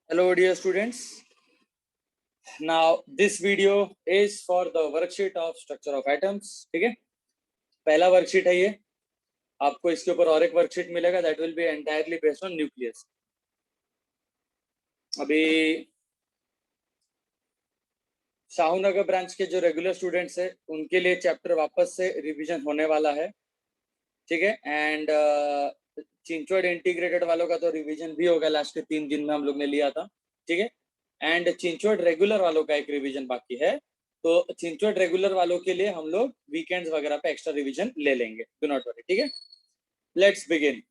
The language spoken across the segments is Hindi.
Hello dear students. Now this video is for the worksheet of structure of atoms. ठीक है, पहला वर्कशीट है ये. आपको इसके ऊपर और एक वर्कशीट मिलेगा that will be entirely based on nucleus. अभी शाहूनगर ब्रांच के जो रेगुलर स्टूडेंट्स है उनके लिए चैप्टर वापस से रिवीजन होने वाला है. ठीक है, एंड चिंचवड इंटीग्रेटेड वालों का तो रिवीजन भी होगा. लास्ट के 3 दिन में हम लोग ने लिया था. ठीक है, एंड चिंचवड रेगुलर वालों का एक रिवीजन बाकी है. तो चिंचवड रेगुलर वालों के लिए हम लोग वीकेंड्स वगैरह पे एक्स्ट्रा रिवीजन ले लेंगे. Do not worry. ठीक है, लेट्स बिगिन.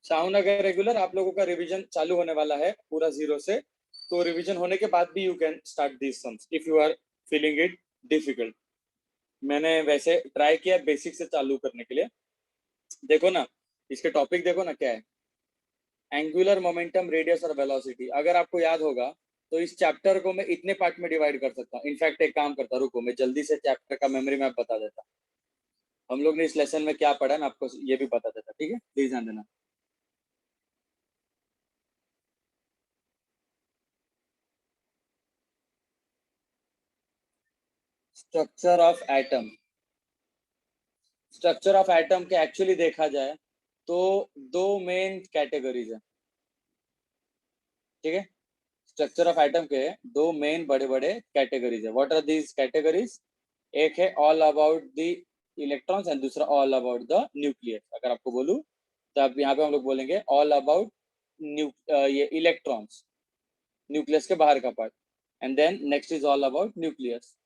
शाहूनगर रेगुलर आप लोगों का रिवीजन चालू होने वाला है पूरा 0 से. तो रिवीजन होने के बाद भी you can start this sums if you are feeling it difficult. मैंने वैसे ट्राई किया बेसिक से चालू करने के लिए. देखो ना, इसके टॉपिक देखो ना क्या है. एंगुलर मोमेंटम, रेडियस और वेलोसिटी. अगर आपको याद होगा तो इस चैप्टर को मैं इतने पार्ट में डिवाइड कर सकता हूँ. इनफैक्ट एक काम करता, रुको मैं जल्दी से चैप्टर का मेमोरी मैप बता देता. हम लोग ने इस लेसन में क्या पढ़ा मैं आपको ये भी बता देता. ठीक है, प्लीज ध्यान देना. Structure of atom. Structure of atom के एक्चुअली देखा जाए तो दो मेन कैटेगरीज है. ठीक है, स्ट्रक्चर ऑफ एटम के दो मेन बड़े बड़े कैटेगरीज है. What are these categories? एक है all about the electrons and दूसरा ऑल अबाउट द न्यूक्लियस. अगर आपको बोलूं तो आप यहाँ पे हम लोग बोलेंगे ऑल अबाउट ये इलेक्ट्रॉन्स, न्यूक्लियस के बाहर का part. And then next is all about nucleus.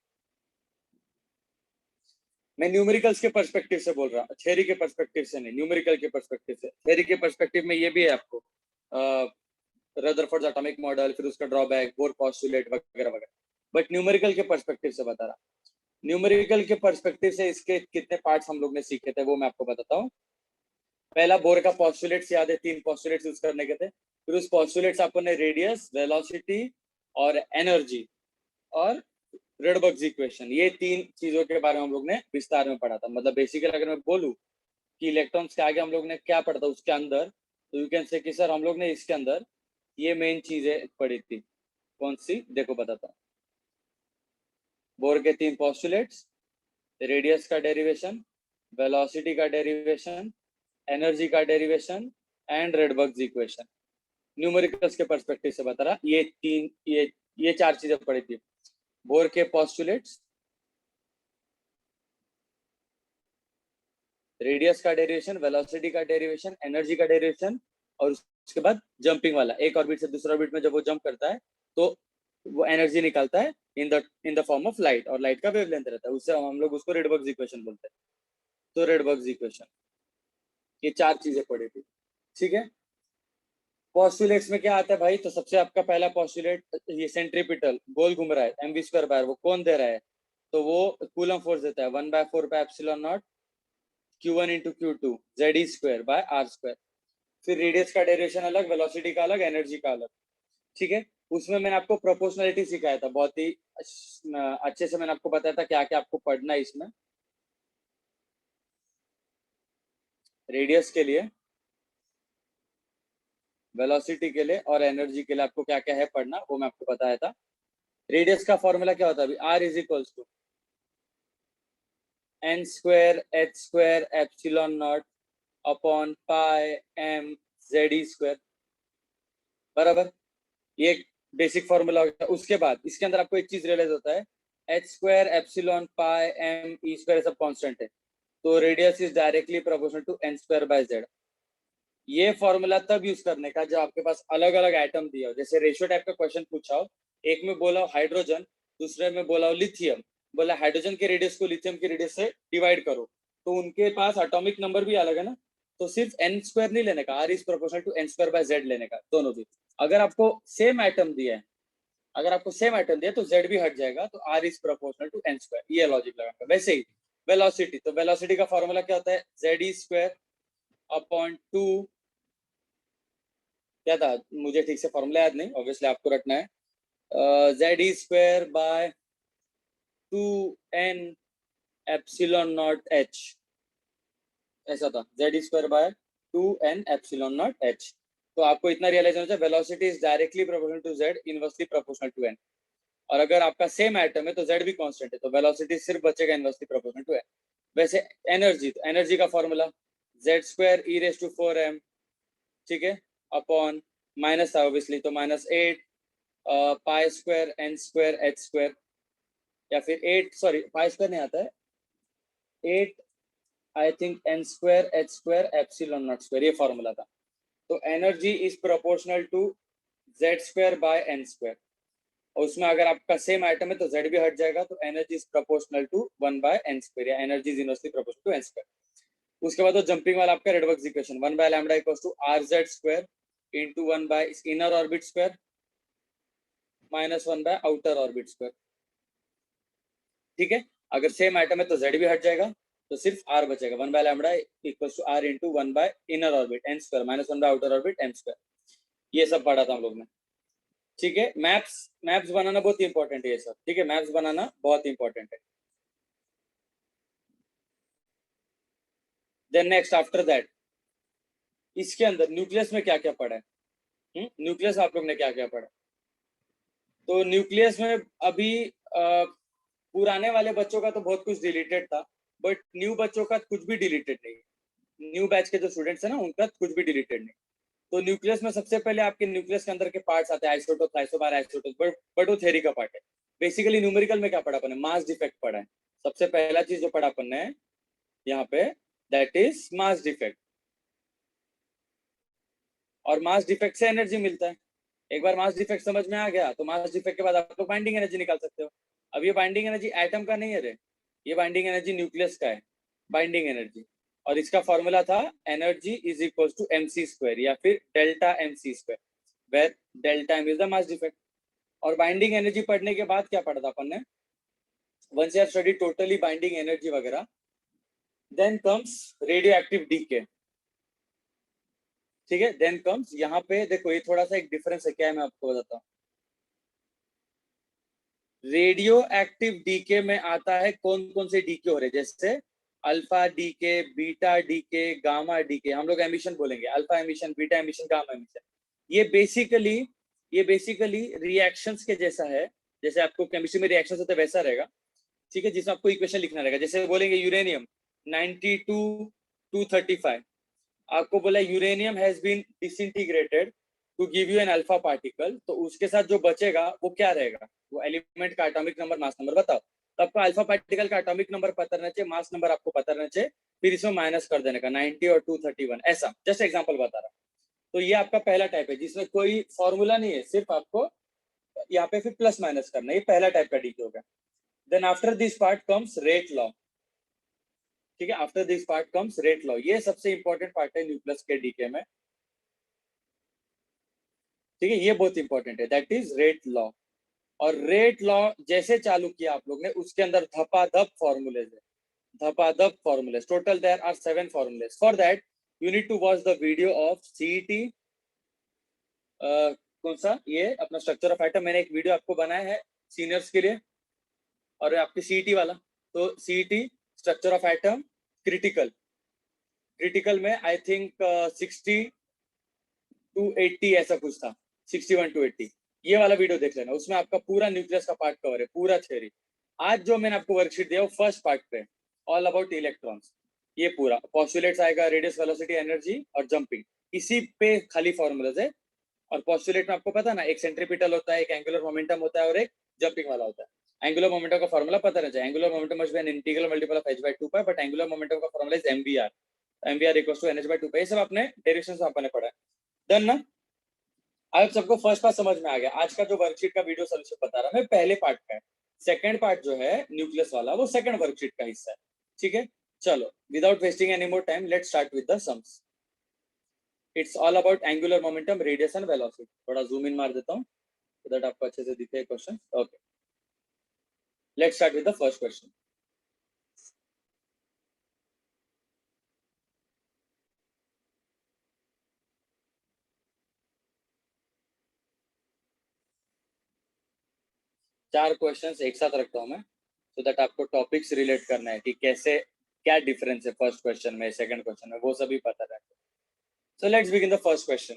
मैं न्यूमेरिकल्स के पर्सपेक्टिव से बोल रहा हूँ, थ्योरी के पर्सपेक्टिव से नहीं, न्यूमेरिकल के पर्सपेक्टिव से. थ्योरी के पर्सपेक्टिव में ये भी है आपको रदरफोर्ड एटॉमिक मॉडल, फिर उसका ड्रॉबैक, बोर पोस्टुलेट वगैरह वगैरह. बट न्यूमेरिकल के पर्सपेक्टिव से बता रहा. न्यूमेरिकल के पर्सपेक्टिव से इसके कितने पार्ट्स हम लोग ने सीखे थे वो मैं आपको बताता हूँ. पहला बोर का पोस्टुलेट्स याद है, 3 पोस्टुलेट्स यूज करने के थे. फिर उस पोस्टुलेट्स आपको ने रेडियस, वेलोसिटी और एनर्जी और रेडबर्ग्स इक्वेशन, ये 3 चीजों के बारे में हम लोग ने विस्तार में पढ़ा था. मतलब बेसिकली अगर मैं बोलूं कि इलेक्ट्रॉन्स के आगे हम लोग ने क्या पढ़ा था उसके अंदर, तो यू कैन से कि सर हम लोग ने इसके अंदर ये मेन चीजें पढ़ी थी. कौन सी देखो बताता हूँ. बोर के 3 पोस्टुलेट्स, रेडियस का डेरिवेशन, वेलोसिटी का डेरिवेशन, एनर्जी का डेरिवेशन एंड रेडबर्ग्स इक्वेशन. न्यूमेरिकल्स के पर्सपेक्टिव से बता रहा. ये 4 चीजें पढ़ी थी. बोर के पोस्टुलेट्स, रेडियस का डेरिवेशन, वेलोसिटी का डेरिवेशन, एनर्जी का डेरिवेशन और उसके बाद जंपिंग वाला. एक ऑर्बिट से दूसरा ऑर्बिट में जब वो जंप करता है तो वो एनर्जी निकालता है in the form of light, और लाइट का वेवलेंथ रहता है. उससे हम लोग उसको रेडबर्ग्स इक्वेशन बोलते हैं. तो रेडबर्ग्स इक्वेशन, ये 4 चीजें पढ़ी थी. ठीक है, पोस्टुलेट्स में क्या आता है भाई? तो सबसे आपका पहला पोस्टुलेट ये सेंट्रीपिटल गोल घूम रहा है, mv स्क्वायर बार. वो कौन दे रहा है? तो वो कूलम फोर्स देता है 1/4 पे epsilon not q1 into q2 z square bye r square. फिर रेडियस का डेरिवेशन अलग, वेलोसिटी का अलग, एनर्जी का अलग. ठीक है, उसमें मैंने आपको प्रोपोर्शनलिटी सिखाया था. बहुत ही अच्छे से मैंने आपको बताया था क्या क्या आपको पढ़ना है इसमें. रेडियस के लिए, वेलोसिटी के लिए और एनर्जी के लिए आपको क्या क्या है पढ़ना वो मैं आपको बताया था. रेडियस का फॉर्मूला क्या होता है अभी? r is equals to n square h square epsilon not upon pi m z square. बराबर, ये बेसिक फॉर्मूला हो गया. उसके बाद इसके अंदर आपको एक चीज रियलाइज होता है, h square epsilon pi m e square सब कांस्टेंट है. तो radius is directly proportional to n square by z. ये फॉर्मूला तब यूज करने का जब आपके पास अलग अलग एटम दिया हो. जैसे रेशियो टाइप का क्वेश्चन पूछा हो, एक में बोला हो हाइड्रोजन, दूसरे में बोला हो लिथियम. बोला हाइड्रोजन के रेडियस को लिथियम के रेडियस से डिवाइड करो, तो उनके पास एटॉमिक नंबर भी अलग है ना. तो सिर्फ n स्क्वायर नहीं लेने का, r is proportional to n square by z लेने का, दोनों भी. अगर आपको सेम एटम दिया है, अगर आपको सेम एटम दिया तो z भी हट जाएगा, तो r is proportional to n square. ये लॉजिक लगाकर. वैसे ही वेलोसिटी, तो वेलोसिटी का फॉर्मूला क्या होता है? z स्क्वायर अपॉन 2, क्या था मुझे ठीक से फॉर्मूला याद नहीं, ऑब्वियसली आपको रटना है. z square by 2n epsilon not h, ऐसा था. z square by 2n epsilon not h. तो आपको इतना रियलाइज होना चाहिए, velocity is directly proportional to z, inversely proportional to n। और अगर आपका सेम एटम है तो z भी कांस्टेंट है, तो वेलोसिटी सिर्फ बचेगा इनवर्सली प्रोपोर्शनल टू n। वैसे एनर्जी, तो एनर्जी का फॉर्मूला z²e⁴m, ठीक है, अपॉन माइनस था ऑब्वियसली, तो -8 π² n²h², या फिर 8, सॉरी π² नहीं आता है, 8 आई थिंक n²h²ε0², ये फॉर्मूला था। तो energy is proportional to z²/n², और उसमें अगर आपका सेम आइटम है तो z भी हट जाएगा, तो energy is proportional to 1/n², या energy is inversely proportional to n²। उसके बाद तो जंपिंग वाला आपका रेडवर्क्स इक्वेशन 1/λ = rz² into 1/इनर ऑर्बिट स्क्वायर माइनस 1/आउटर ऑर्बिट स्क्वायर, ठीक है। अगर सेम आइटम है तो z भी हट जाएगा, तो सिर्फ r बचेगा, 1/λ = r into 1/इनर ऑर्बिट n² माइनस 1/आउटर ऑर्बिट n²। ये सब पढ़ा था हम लोग ने, ठीक है। मैप्स बनाना बहुत इंपॉर्टेंट है ये सब, ठीक है, मैप्स बनाना बहुत इंपॉर्टेंट है। देन नेक्स्ट आफ्टर दैट, इसके अंदर न्यूक्लियस में क्या क्या पढ़ा है, न्यूक्लियस आप लोग ने क्या क्या पढ़ा। तो न्यूक्लियस में अभी पुराने वाले बच्चों का तो बहुत कुछ डिलीटेड था, बट न्यू बच्चों का कुछ भी डिलीटेड नहीं। न्यू बैच के जो स्टूडेंट्स है ना, उनका कुछ भी डिलीटेड नहीं। तो न्यूक्लियस में सबसे पहले आपके न्यूक्लियस के अंदर के पार्ट्स आते हैं, आइसोटोप, आइसोबार, आइसोटोप, बट वो थ्योरी का पार्ट है। बेसिकली न्यूमेरिकल में क्या पढ़ा अपन ने, मास डिफेक्ट पढ़ा है। सबसे पहला चीज जो पढ़ा अपन ने यहाँ पे, दैट इज मास डिफेक्ट। और मास डिफेक्ट से एनर्जी मिलता है। एक बार मास डिफेक्ट समझ में आ गया तो मास डिफेक्ट के बाद आप लोग बाइंडिंग एनर्जी निकाल सकते हो। अब ये बाइंडिंग एनर्जी एटम का नहीं है रे, ये बाइंडिंग एनर्जी न्यूक्लियस का है, बाइंडिंग एनर्जी। और इसका फॉर्मूला था energy is equal to mc², या फिर delta mc², where delta m is the mass defect. और बाइंडिंग एनर्जी पढ़ने के बाद क्या पढ़ा था अपन ने, once you have study totally binding energy वगैरह, then comes radioactive decay, ठीक है। देन कम्स, यहाँ पे देखो ये थोड़ा सा एक डिफरेंस है, क्या है मैं आपको बताता हूँ। रेडियो एक्टिव डीके में आता है कौन कौन से डीके हो रहे, जैसे alpha decay, beta decay, gamma decay. हम लोग एमिशन बोलेंगे, alpha emission, beta emission, gamma emission. ये बेसिकली रिएक्शंस के जैसा है, जैसे आपको केमिस्ट्री में रिएक्शंस होते हैं वैसा रहेगा, ठीक है, जिसमें आपको इक्वेशन लिखना रहेगा। जैसे बोलेंगे यूरेनियम 92-235, आपको बोला uranium has been disintegrated to give you an alpha particle, तो उसके साथ जो बचेगा वो क्या रहेगा, वो एलिमेंट का एटॉमिक नंबर, मास नंबर बताओ। तो आपको अल्फा पार्टिकल का एटॉमिक नंबर पता रहना चाहिए, मास नंबर आपको पता रहना चाहिए, फिर इसमें माइनस कर देने का 90 और 231, ऐसा जस्ट एग्जांपल बता रहा। तो ये आपका पहला टाइप है जिसमें कोई फॉर्मूला नहीं है, सिर्फ आपको यहाँ पे फिर प्लस माइनस करना है, ये पहला टाइप का डीके होगा। Then after this part comes rate law, ठीक है, after this part comes rate law. ये सबसे इंपॉर्टेंट पार्ट है न्यूक्लियस के डीके में, ठीक है, ये बहुत इंपॉर्टेंट है, दैट इज रेट लॉ। और रेट लॉ जैसे चालू किया आप लोग ने, उसके अंदर धपाधप फॉर्मूलेज है, धपाधप formulas. Total there are 7 formulas. For that you need to watch the video of CET, कौन सा, ये अपना स्ट्रक्चर ऑफ आइटम। मैंने एक वीडियो आपको बनाया है सीनियर्स के लिए, और आपकी सीईटी वाला, तो CET structure of item critical में आई थिंक 60 to 80 ऐसा कुछ था, 61 to 80। ये वाला वीडियो देख लेना, उसमें आपका पूरा न्यूक्लियस का पार्ट कवर है, पूरा थ्योरी। आज जो मैंने आपको वर्कशीट दिया वो फर्स्ट पार्ट पे, ऑल अबाउट इलेक्ट्रॉन्स। ये पूरा पोस्टुलेट्स आएगा, रेडियस, वेलोसिटी, एनर्जी और जंपिंग, इसी पे खाली फॉर्मूलाज है। और पोस्टुलेट में आपको पता ना, एक सेंट्रीपिटल होता है, एक एंगुलर मोमेंटम होता है, और एक जंपिंग वाला होता है। एंगुलर मोमेंटम का फॉर्मूला पता रहना चाहिए, angular momentum must be an integral multiple of h/2π, but angular momentum का formula is mvr, mvr equals to nh/2π। ये सब आपने डायरेक्शन से आपने पढ़ा है। डन ना, आप सबको फर्स्ट पार्ट समझ में आ गया। आज का जो वर्कशीट का वीडियो सोल्यूशन बता रहा मैं पहले पार्ट का है, सेकंड पार्ट जो है न्यूक्लियस वाला वो सेकंड वर्कशीट का हिस्सा है, ठीक है। चलो without wasting any more time, let's start with the sums. It's all about angular momentum, radius and velocity. थोड़ा जूम इन मार देता हूँ so that आपको अच्छे से दिखे question. Okay, let's start with the first question. चार क्वेश्चंस एक साथ रखता हूँ मैं, सो दैट आपको टॉपिक्स रिलेट करना है कि कैसे, क्या डिफरेंस है फर्स्ट क्वेश्चन में, सेकंड क्वेश्चन में, वो सभी पता रहता है। So let's begin the first question.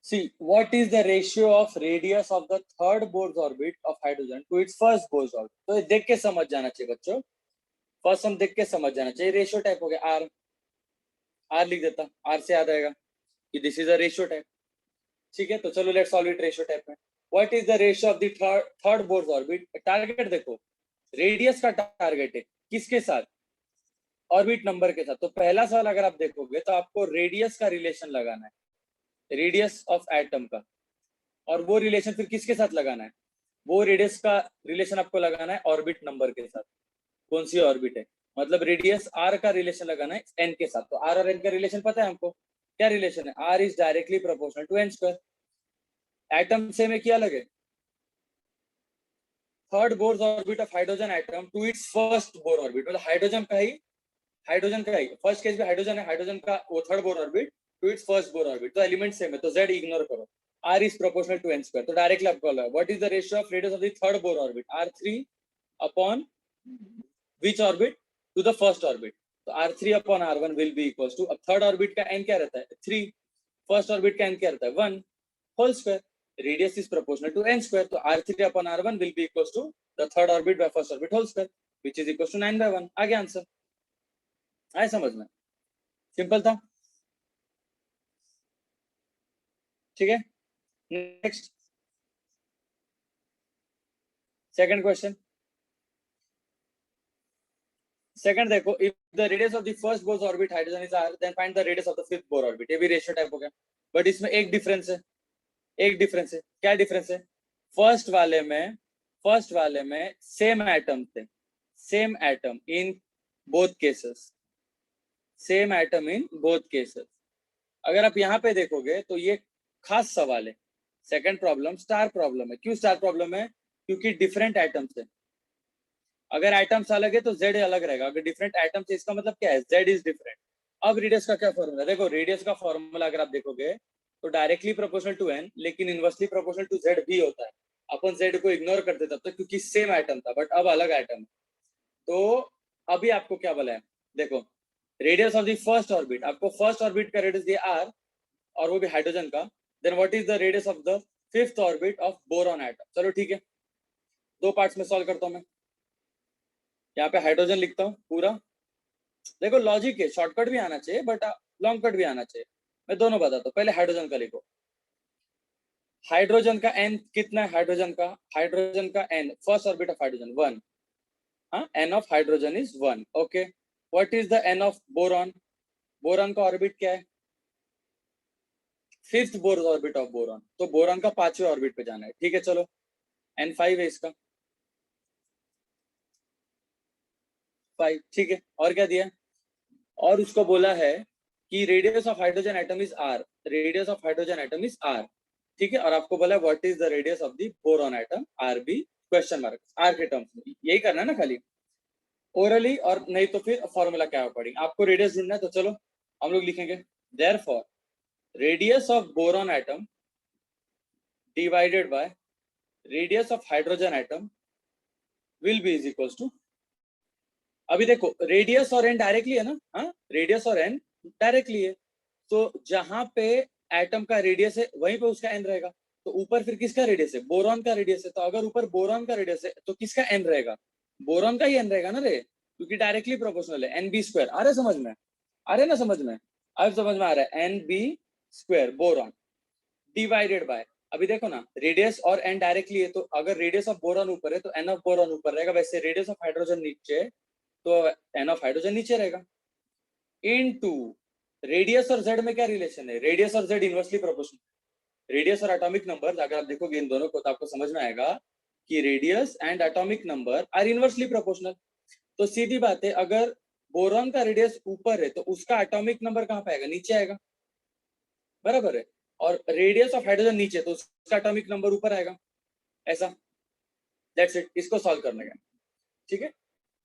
See, what is the ratio of radius of the third Bohr's orbit of hydrogen to its first Bohr's orbit? तो ये देख के समझ जाना चाहिए बच्चों, फर्स्ट हम देख के समझ जाना चाहिए. रेशियो टाइप हो गया आर, आर लिख देता, आर से याद आएगा कि this is a ratio type. ठीक है, तो चलो let's solve it ratio type में. What is the ratio of the third Bohr orbit? Target देखो, रेडियस का टारगेट है किसके साथ? ऑर्बिट नंबर के साथ. तो पहला सवाल अगर आप देखोगे तो आपको रेडियस का रिलेशन लगाना है, रेडियस ऑफ एटम का, और वो रिलेशन फिर किसके साथ लगाना है? वो रेडियस का रिलेशन आपको लगाना है ऑर्बिट नंबर के साथ. कौन सी ऑर्बिट है, मतलब रेडियस आर का रिलेशन लगाना है एन के साथ. तो आर और एन का रिलेशन पता है हमको, क्या रिलेशन है? R is directly proportional to n square. Atom से में क्या लगे? Third Bohr's orbit of hydrogen atom to its first Bohr orbit, मतलब हाइड्रोजन का ही फर्स्ट केस में हाइड्रोजन है, हाइड्रोजन का वो third Bohr orbit to its first Bohr orbit. तो एलिमेंट सेम है, तो जेड इग्नोर करो. R is proportional to n square, तो डायरेक्टली आपको लगा what is the ratio of radius of the third Bohr orbit? r3 upon which orbit? To the first orbit. तो r3 upon r1 will be equals to, अब थर्ड ऑर्बिट का n क्या रहता है? 3. फर्स्ट ऑर्बिट का n क्या रहता है? 1 whole square. Radius is proportional to n square, तो r3 upon r1 will be equals to the third orbit by first orbit whole square, which is equals to 9/1. आ गया आंसर. आए समझ में? सिंपल था. ठीक है, नेक्स्ट सेकंड क्वेश्चन. सेकंड देखो, if the radius of the first Bohr orbit hydrogen is r, then find the radius of the fifth Bohr orbit. ये भी रेशियो टाइप हो गया, बट इसमें एक डिफरेंस है. एक डिफरेंस है. क्या डिफरेंस है? फर्स्ट वाले में सेम एटम थे, same atom in both cases, same atom in both cases. अगर आप यहाँ पे देखोगे तो ये खास सवाल है. सेकंड प्रॉब्लम स्टार प्रॉब्लम है. क्यों स्टार प्रॉब्लम है? क्योंकि डिफरेंट एटम्स है. अगर एटम्स अलग है तो जेड अलग रहेगा, अगर डिफरेंट एटम्स है इसका मतलब क्या है? Z is different. अब रेडियस का क्या फॉर्मूला? देखो रेडियस का फॉर्मूला अगर आप देखोगे तो डायरेक्टली प्रोपोर्शनल टू एन, लेकिन इनवर्सली प्रोपोर्शनल टू जेड भी होता है. अपन जेड को इग्नोर करते तब तक क्योंकि सेम एटम था, बट अब अलग एटम. तो अभी आपको क्या बोला है? देखो, radius of the first orbit, आपको फर्स्ट ऑर्बिट का रेडियस दिया आर, और वो भी हाइड्रोजन का. Then what is the radius of the fifth orbit of boron atom? चलो ठीक है, दो पार्ट्स में सॉल्व करता हूं मैं. यहाँ पे हाइड्रोजन लिखता हूँ पूरा. देखो लॉजिक है, शॉर्टकट भी आना चाहिए बट लॉन्ग कट भी आना चाहिए. मैं दोनों बताता हूँ. पहले हाइड्रोजन का लिखो. हाइड्रोजन का एन कितना है? हाइड्रोजन का n, first orbit of hydrogen 1. हाँ, n of hydrogen is 1. Okay, what is the n of boron? Boron का ऑर्बिट क्या है? Fifth Bohr orbit of boron, तो बोरॉन का पांचवें ऑर्बिट पे जाना है. ठीक है, चलो n5 है इसका, 5. ठीक है, और क्या दिया? और उसको बोला है कि radius of hydrogen atom is r, radius of hydrogen atom is r. ठीक है, और आपको बोला है what is the radius of the boron atom? rb question mark, r के टर्म्स में. यही करना है ना खाली ओरली, और नहीं तो फिर फॉर्मूला क्या पड़ेगा आपको. रेडियस ढूंढना है तो चलो हम लोग लिखेंगे therefore radius of boron atom divided by radius of hydrogen atom will be is equals to. अभी देखो रेडियस और एन डायरेक्टली है ना. हाँ, रेडियस और एन डायरेक्टली है, तो जहां पे एटम का रेडियस है वहीं पे उसका एन रहेगा. तो ऊपर फिर किसका रेडियस है? बोरॉन का रेडियस है. तो अगर ऊपर बोरॉन का रेडियस है तो किसका एन रहेगा? बोरॉन का ही एन रहेगा ना रे, क्योंकि डायरेक्टली प्रोपोर्शनल है. N b square. आ रहा है समझ में? आ रहे ना समझ में? अब समझ में आ रहा है. N b square boron divided by, अभी देखो ना रेडियस और एन डायरेक्टली है, तो अगर रेडियस ऑफ बोरॉन ऊपर है तो एन ऑफ बोरॉन ऊपर रहेगा. वैसे रेडियस ऑफ हाइड्रोजन नीचे, तो एन ऑफ हाइड्रोजन नीचे रहेगा. इनटू रेडियस और जेड में क्या रिलेशन है? रेडियस और जेड इनवर्सली प्रोपोर्शनल. रेडियस और एटॉमिक नंबर अगर आप देखोगे इन दोनों को तो आपको समझ में आएगा कि radius and atomic number are inversely proportional. तो सीधी बात है, अगर बोरॉन का रेडियस ऊपर है तो उसका एटॉमिक नंबर कहाँ पे आएगा? नीचे आएगा, बराबर है. और रेडियस ऑफ हाइड्रोजन नीचे, तो उसका एटॉमिक नंबर ऊपर आएगा. ऐसा, दैट्स इट. इसको सॉल्व करने का. ठीक है,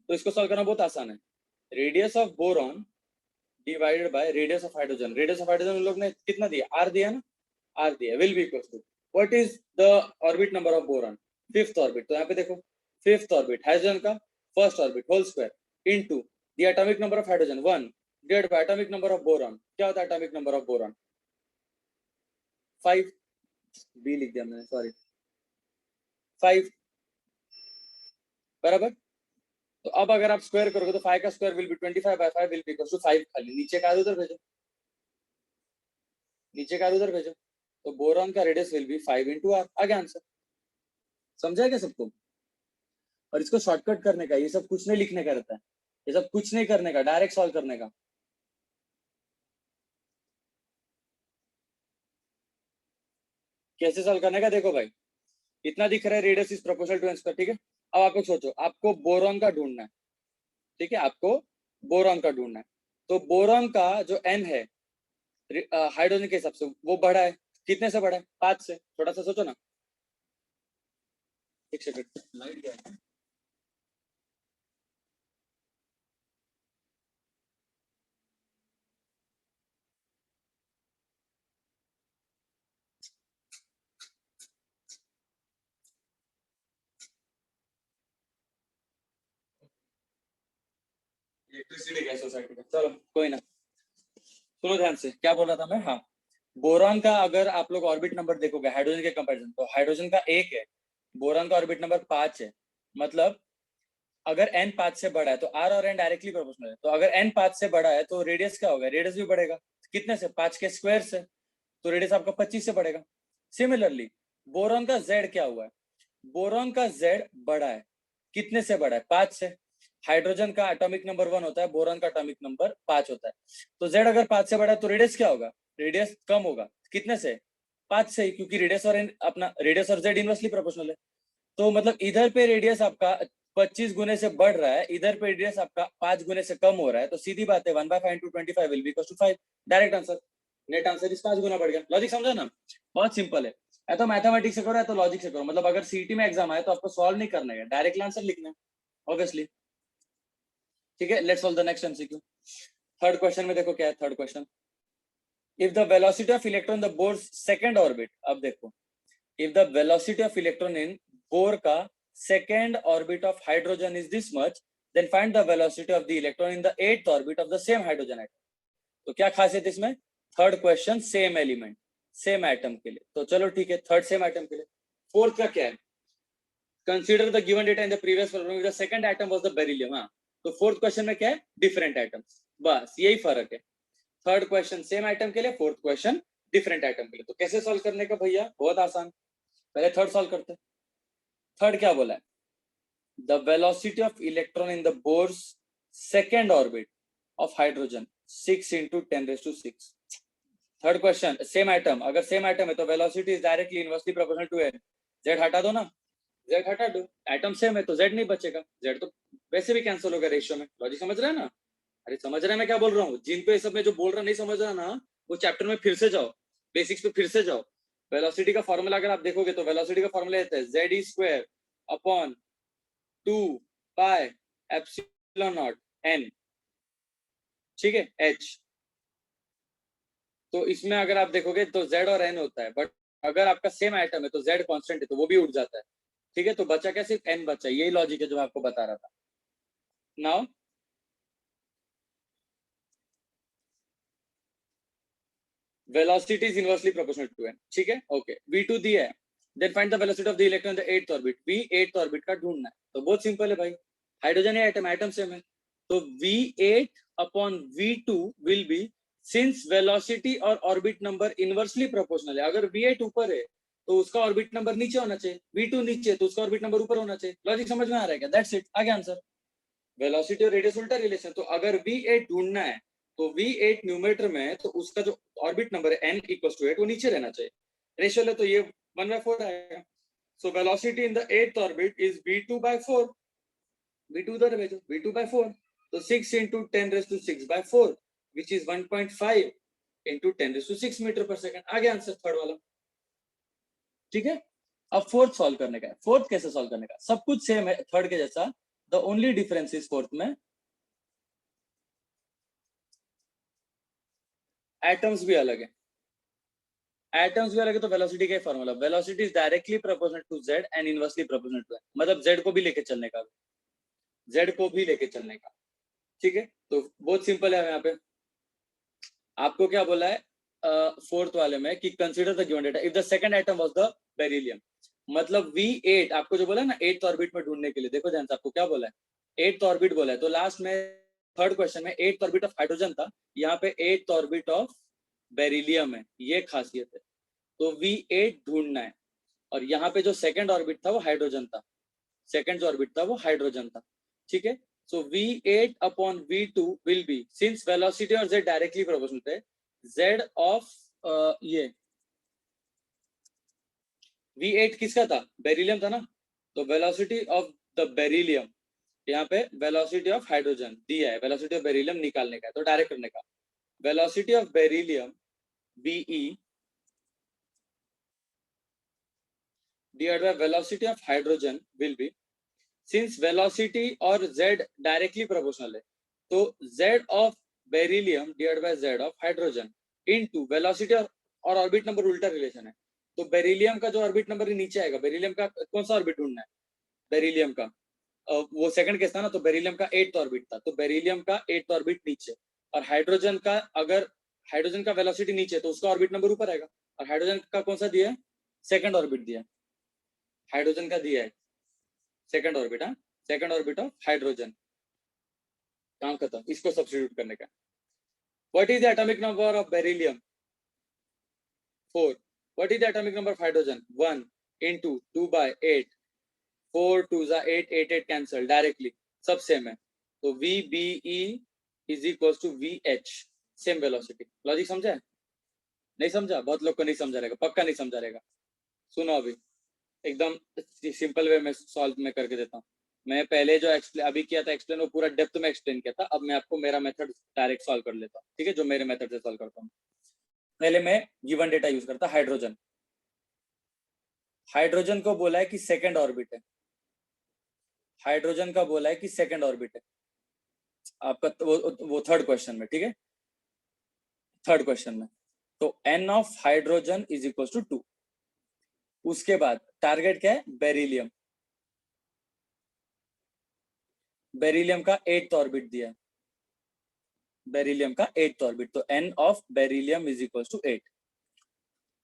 तो इसको सॉल्व करना बहुत आसान है. Radius of boron divided by radius of hydrogen. Radius of hydrogen लोग ने कितना दिया? आर दिया ना, आर दिया. Will be equals to what is the orbit number of boron? Fifth orbit. तो यहाँ पे देखो फिफ्थ ऑर्बिट हाइड्रोजन का first orbit whole square into the atomic number of hydrogen 1 divided by atomic number of boron. क्या होता है atomic number of boron? 5, B लिख दिया मैंने, सॉरी, 5 बराबर। तो अब अगर आप स्क्वायर करोगे तो 5 का square will be 25/5 will be equal to 5, खाली नीचे का उधर भेजो, नीचे का उधर भेजो, तो बोरॉन का radius will be 5 into r, आगे आंसर। समझा क्या सबको? और इसको शॉर्टकट करने का, ये सब कुछ नहीं लिखने का रहता है, ये सब कुछ नहीं करने का, डायरेक्ट सॉल्व करने का। कैसे सॉल्व करने का देखो भाई, इतना दिख रहा है radius is proportional to n square, ठीक है। अब आप लोग सोचो, आपको बोरॉन का ढूंढना है, ठीक है, आपको बोरॉन का ढूंढना है। तो बोरॉन का जो एन है हाइड्रोजन के हिसाब से वो बड़ा है, कितने से बड़ा है? 5 से। थोड़ा सा सोचो ना, एक सेकंड, लाइट क्या है? इलेक्ट्रिसिटी गैस सोसाइटी का, चलो कोई ना। सुनो ध्यान से, क्या बोल रहा था मैं? हाँ, बोरॉन का अगर आप लोग ऑर्बिट नंबर देखोगे हाइड्रोजन के कंपैरिजन, तो हाइड्रोजन का 1 है, बोरॉन का ऑर्बिट नंबर 5 है। मतलब अगर n 5 से बड़ा है तो r और n डायरेक्टली प्रोपोर्शनल है, तो अगर n 5 से बड़ा है तो रेडियस क्या होगा? रेडियस भी बढ़ेगा। कितने से? 5 के स्क्वायर से, तो रेडियस आपका 25 से बढ़ेगा। सिमिलरली बोरॉन का z क्या हुआ है? बोरॉन का z बड़ा है, कितने से बड़ा है? 5 से। हाइड्रोजन का एटॉमिक नंबर 1 होता है, बोरॉन का एटॉमिक नंबर 5 होता है। तो z अगर 5 से बड़ा है तो रेडियस क्या होगा? रेडियस कम होगा, कितने से? 5 से, क्योंकि रेडियस और अपना रेडियस और z इनवर्सली प्रोपोर्शनल है। तो मतलब इधर पे रेडियस आपका 25 गुने से बढ़ रहा है, इधर पे रेडियस आपका 5 गुने से कम हो रहा है, तो सीधी बात है 1/5 into 25 will be equal to 5, direct answer. Net answer इस 5 गुना बढ़ गया। लॉजिक समझा ना? बहुत सिंपल है। या तो मैथमेटिक्स से करो या तो लॉजिक से करो, मतलब अगर सीटी में एग्जाम आए तो आपको सॉल्व नहीं करना है, डायरेक्टली आंसर लिखना है ऑब्वियसली। ठीक है, let's solve the next MCQ. Third question में देखो क्या है। Third question, if the velocity of electron the board second orbit, अब देखो, if the velocity of electron in Bohr का second orbit of hydrogen is this much, then find the velocity of the electron in the eighth orbit of the same hydrogen atom। तो क्या खासियत इसमें? Third question same element same atom के लिए, तो चलो ठीक है, थर्ड सेम एटम के लिए। फोर्थ का क्या है? Consider the given data in the previous problem, the second atom was the beryllium. हाँ, तो फोर्थ क्वेश्चन में क्या है? डिफरेंट एटम्स, बस यही फर्क है। थर्ड क्वेश्चन सेम एटम के लिए, फोर्थ क्वेश्चन डिफरेंट एटम के लिए। तो कैसे सॉल्व करने का भैया? बहुत आसान, पहले थर्ड सॉल्व करते हैं। थर्ड क्या बोला है? The velocity of electron in the Bohr's second orbit of hydrogen 6 into 10⁶। Third question same atom, अगर सेम एटम है तो velocity is directly inversely proportional to n। z हटा दो ना, z हटा दो, एटम सेम है तो z नहीं बचेगा, z तो वैसे भी कैंसिल होगा रेशियो में। लॉजिक समझ रहे हैं ना? अरे समझ रहे हैं मैं क्या बोल रहा हूँ? जिन पे सब में जो बोल रहा नहीं समझ रहा ना, वो चैप्टर में फिर से जाओ, बेसिक्स पे फिर से जाओ। वेलोसिटी का फॉर्मूला अगर आप देखोगे तो वेलोसिटी का फॉर्मूला रहता है z square upon 2 pi epsilon not n, ठीक है, h। तो इसमें अगर आप देखोगे तो z और n होता है, बट अगर आपका सेम आइटम है तो z कांस्टेंट है तो वो भी उठ जाता है, ठीक है। तो बचा क्या? सिर्फ n बचा, यही लॉजिक है जो मैं आपको बता रहा था। Now velocity is inversely proportional to n, ठीक है, ओके। v2 दिया है, then find the velocity of the electron in the eighth orbit. v eighth orbit का ढूंढना है, तो बहुत सिंपल है भाई, हाइड्रोजन है, एटम एटम सेम है, तो v8 upon v2 will be, since velocity और ऑर्बिट नंबर इनवर्सली प्रोपोर्शनल है, अगर v8 ऊपर है तो उसका ऑर्बिट नंबर नीचे होना चाहिए, v2 नीचे है तो उसका ऑर्बिट नंबर ऊपर होना चाहिए। लॉजिक समझ में आ रहा है क्या? दैट्स इट, आगे आंसर। वेलोसिटी और रेडियस उल्टा रिलेशन, तो अगर v8 ढूंढना है तो v8 न्यूमरेटर में है तो उसका जो ऑर्बिट नंबर है n इक्वल्स टू 8 वो नीचे रहना चाहिए, रेशियो ले तो ये 1/4 आएगा। So velocity in the eighth orbit is v2/4, v2 उधर भेजो, v2/4, तो 6 into 10⁶/4 which is 1.5 into 10⁶ metre पर सेकंड, आगे आंसर थर्ड वाला, ठीक है। अब फोर्थ सॉल्व करने का है। फोर्थ कैसे सॉल्व करने का? सब कुछ सेम है थर्ड के जैसा, the only difference is fourth में एटम्स भी अलग है, एटम्स भी अलग है, तो वेलोसिटी का formula, velocity is directly proportional to z and inversely proportional to n, मतलब z को भी लेके चलने का, z को भी लेके चलने का, ठीक है। तो बहुत सिंपल है यहाँ पे, आपको क्या बोला है? फोर्थ वाले में कि consider the given data if the second item was the beryllium, मतलब V8 आपको जो बोला ना 8th ऑर्बिट में ढूंढने के लिए, देखो ध्यान से आपको क्या बोला है 8th ऑर्बिट बोला है, तो लास्ट में थर्ड क्वेश्चन में 8th ऑर्बिट ऑफ हाइड्रोजन था, यहाँ पे 8th ऑर्बिट ऑफ बेरिलियम है, ये खासियत है। तो V8 ढूंढना है, और यहाँ पे जो सेकंड ऑर्बिट था वो हाइड्रोजन था, सेकंड जो ऑर्बिट था वो हाइड्रोजन था, ठीक है। सो V8 upon V2 will be, since velocity और z डायरेक्टली प्रोपोर्शनल है, z ऑफ ये V8 किसका था, बेरिलियम था ना, तो वेलोसिटी ऑफ द बेरिलियम, यहाँ पे वेलोसिटी ऑफ हाइड्रोजन दिया है, वेलोसिटी ऑफ बेरिलियम निकालने का है, तो डायरेक्ट करने का, velocity of beryllium BE divided by velocity of hydrogen will be, since velocity और z डायरेक्टली प्रोपोर्शनल है, तो z of beryllium divide by z of hydrogen into velocity और ऑर्बिट नंबर उल्टा रिलेशन है, तो बेरिलियम का जो ऑर्बिट नंबर नीचे आएगा, बेरिलियम का कौन सा ऑर्बिट ढूंढना है, बेरिलियम का वो सेकंड केस था ना, तो बेरिलियम का 8th ऑर्बिट था, तो बेरिलियम का 8th ऑर्बिट नीचे, और हाइड्रोजन का, अगर हाइड्रोजन का वेलोसिटी नीचे तो उसका ऑर्बिट नंबर ऊपर आएगा, और हाइड्रोजन का कौन सा दिया है, सेकंड ऑर्बिट दिया है, हाइड्रोजन का दिया है सेकंड ऑर्बिट, हाँ सेकंड ऑर्बिट ऑफ हाइड्रोजन, काम खत्म, इसको सब्स्टिट्यूट करने का। What is the atomic number of beryllium 4, what is the atomic number of hydrogen 1 into 2 by 8, 4 2 जा 8, 8 8 कैंसिल डायरेक्टली, सब सेम है, तो VBE is equals to VH, same velocity. Logic समझा है, नहीं समझा, बहुत लोग को नहीं समझा रहेगा, पक्का नहीं समझा रहेगा, सुनो अभी एकदम सिंपल वे में सॉल्व में करके देता हूँ। मैं पहले जो अभी किया था एक्सप्लेन, वो पूरा डेप्थ में एक्सप्लेन किया था, अब मैं आपको मेरा मेथड डायरेक्ट सॉल्व कर लेता हूँ, ठीक है, जो मेरे मेथड से सॉल्व करता हूँ। पहले मैं गिवन डेटा यूज करता, हाइड्रोजन, हाइड्रोजन को बोला है कि सेकंड ऑर्बिट है, हाइड्रोजन का बोला है कि सेकंड ऑर्बिट है आपका, वो थर्ड क्वेश्चन में, ठीक है, थर्ड क्वेश्चन में, तो n of hydrogen is equal to 2, उसके बाद टारगेट क्या है, बेरिलियम, बेरिलियम का 8th ऑर्बिट दिया है, बेरिलियम का 8th ऑर्बिट, तो n of beryllium is equal to 8,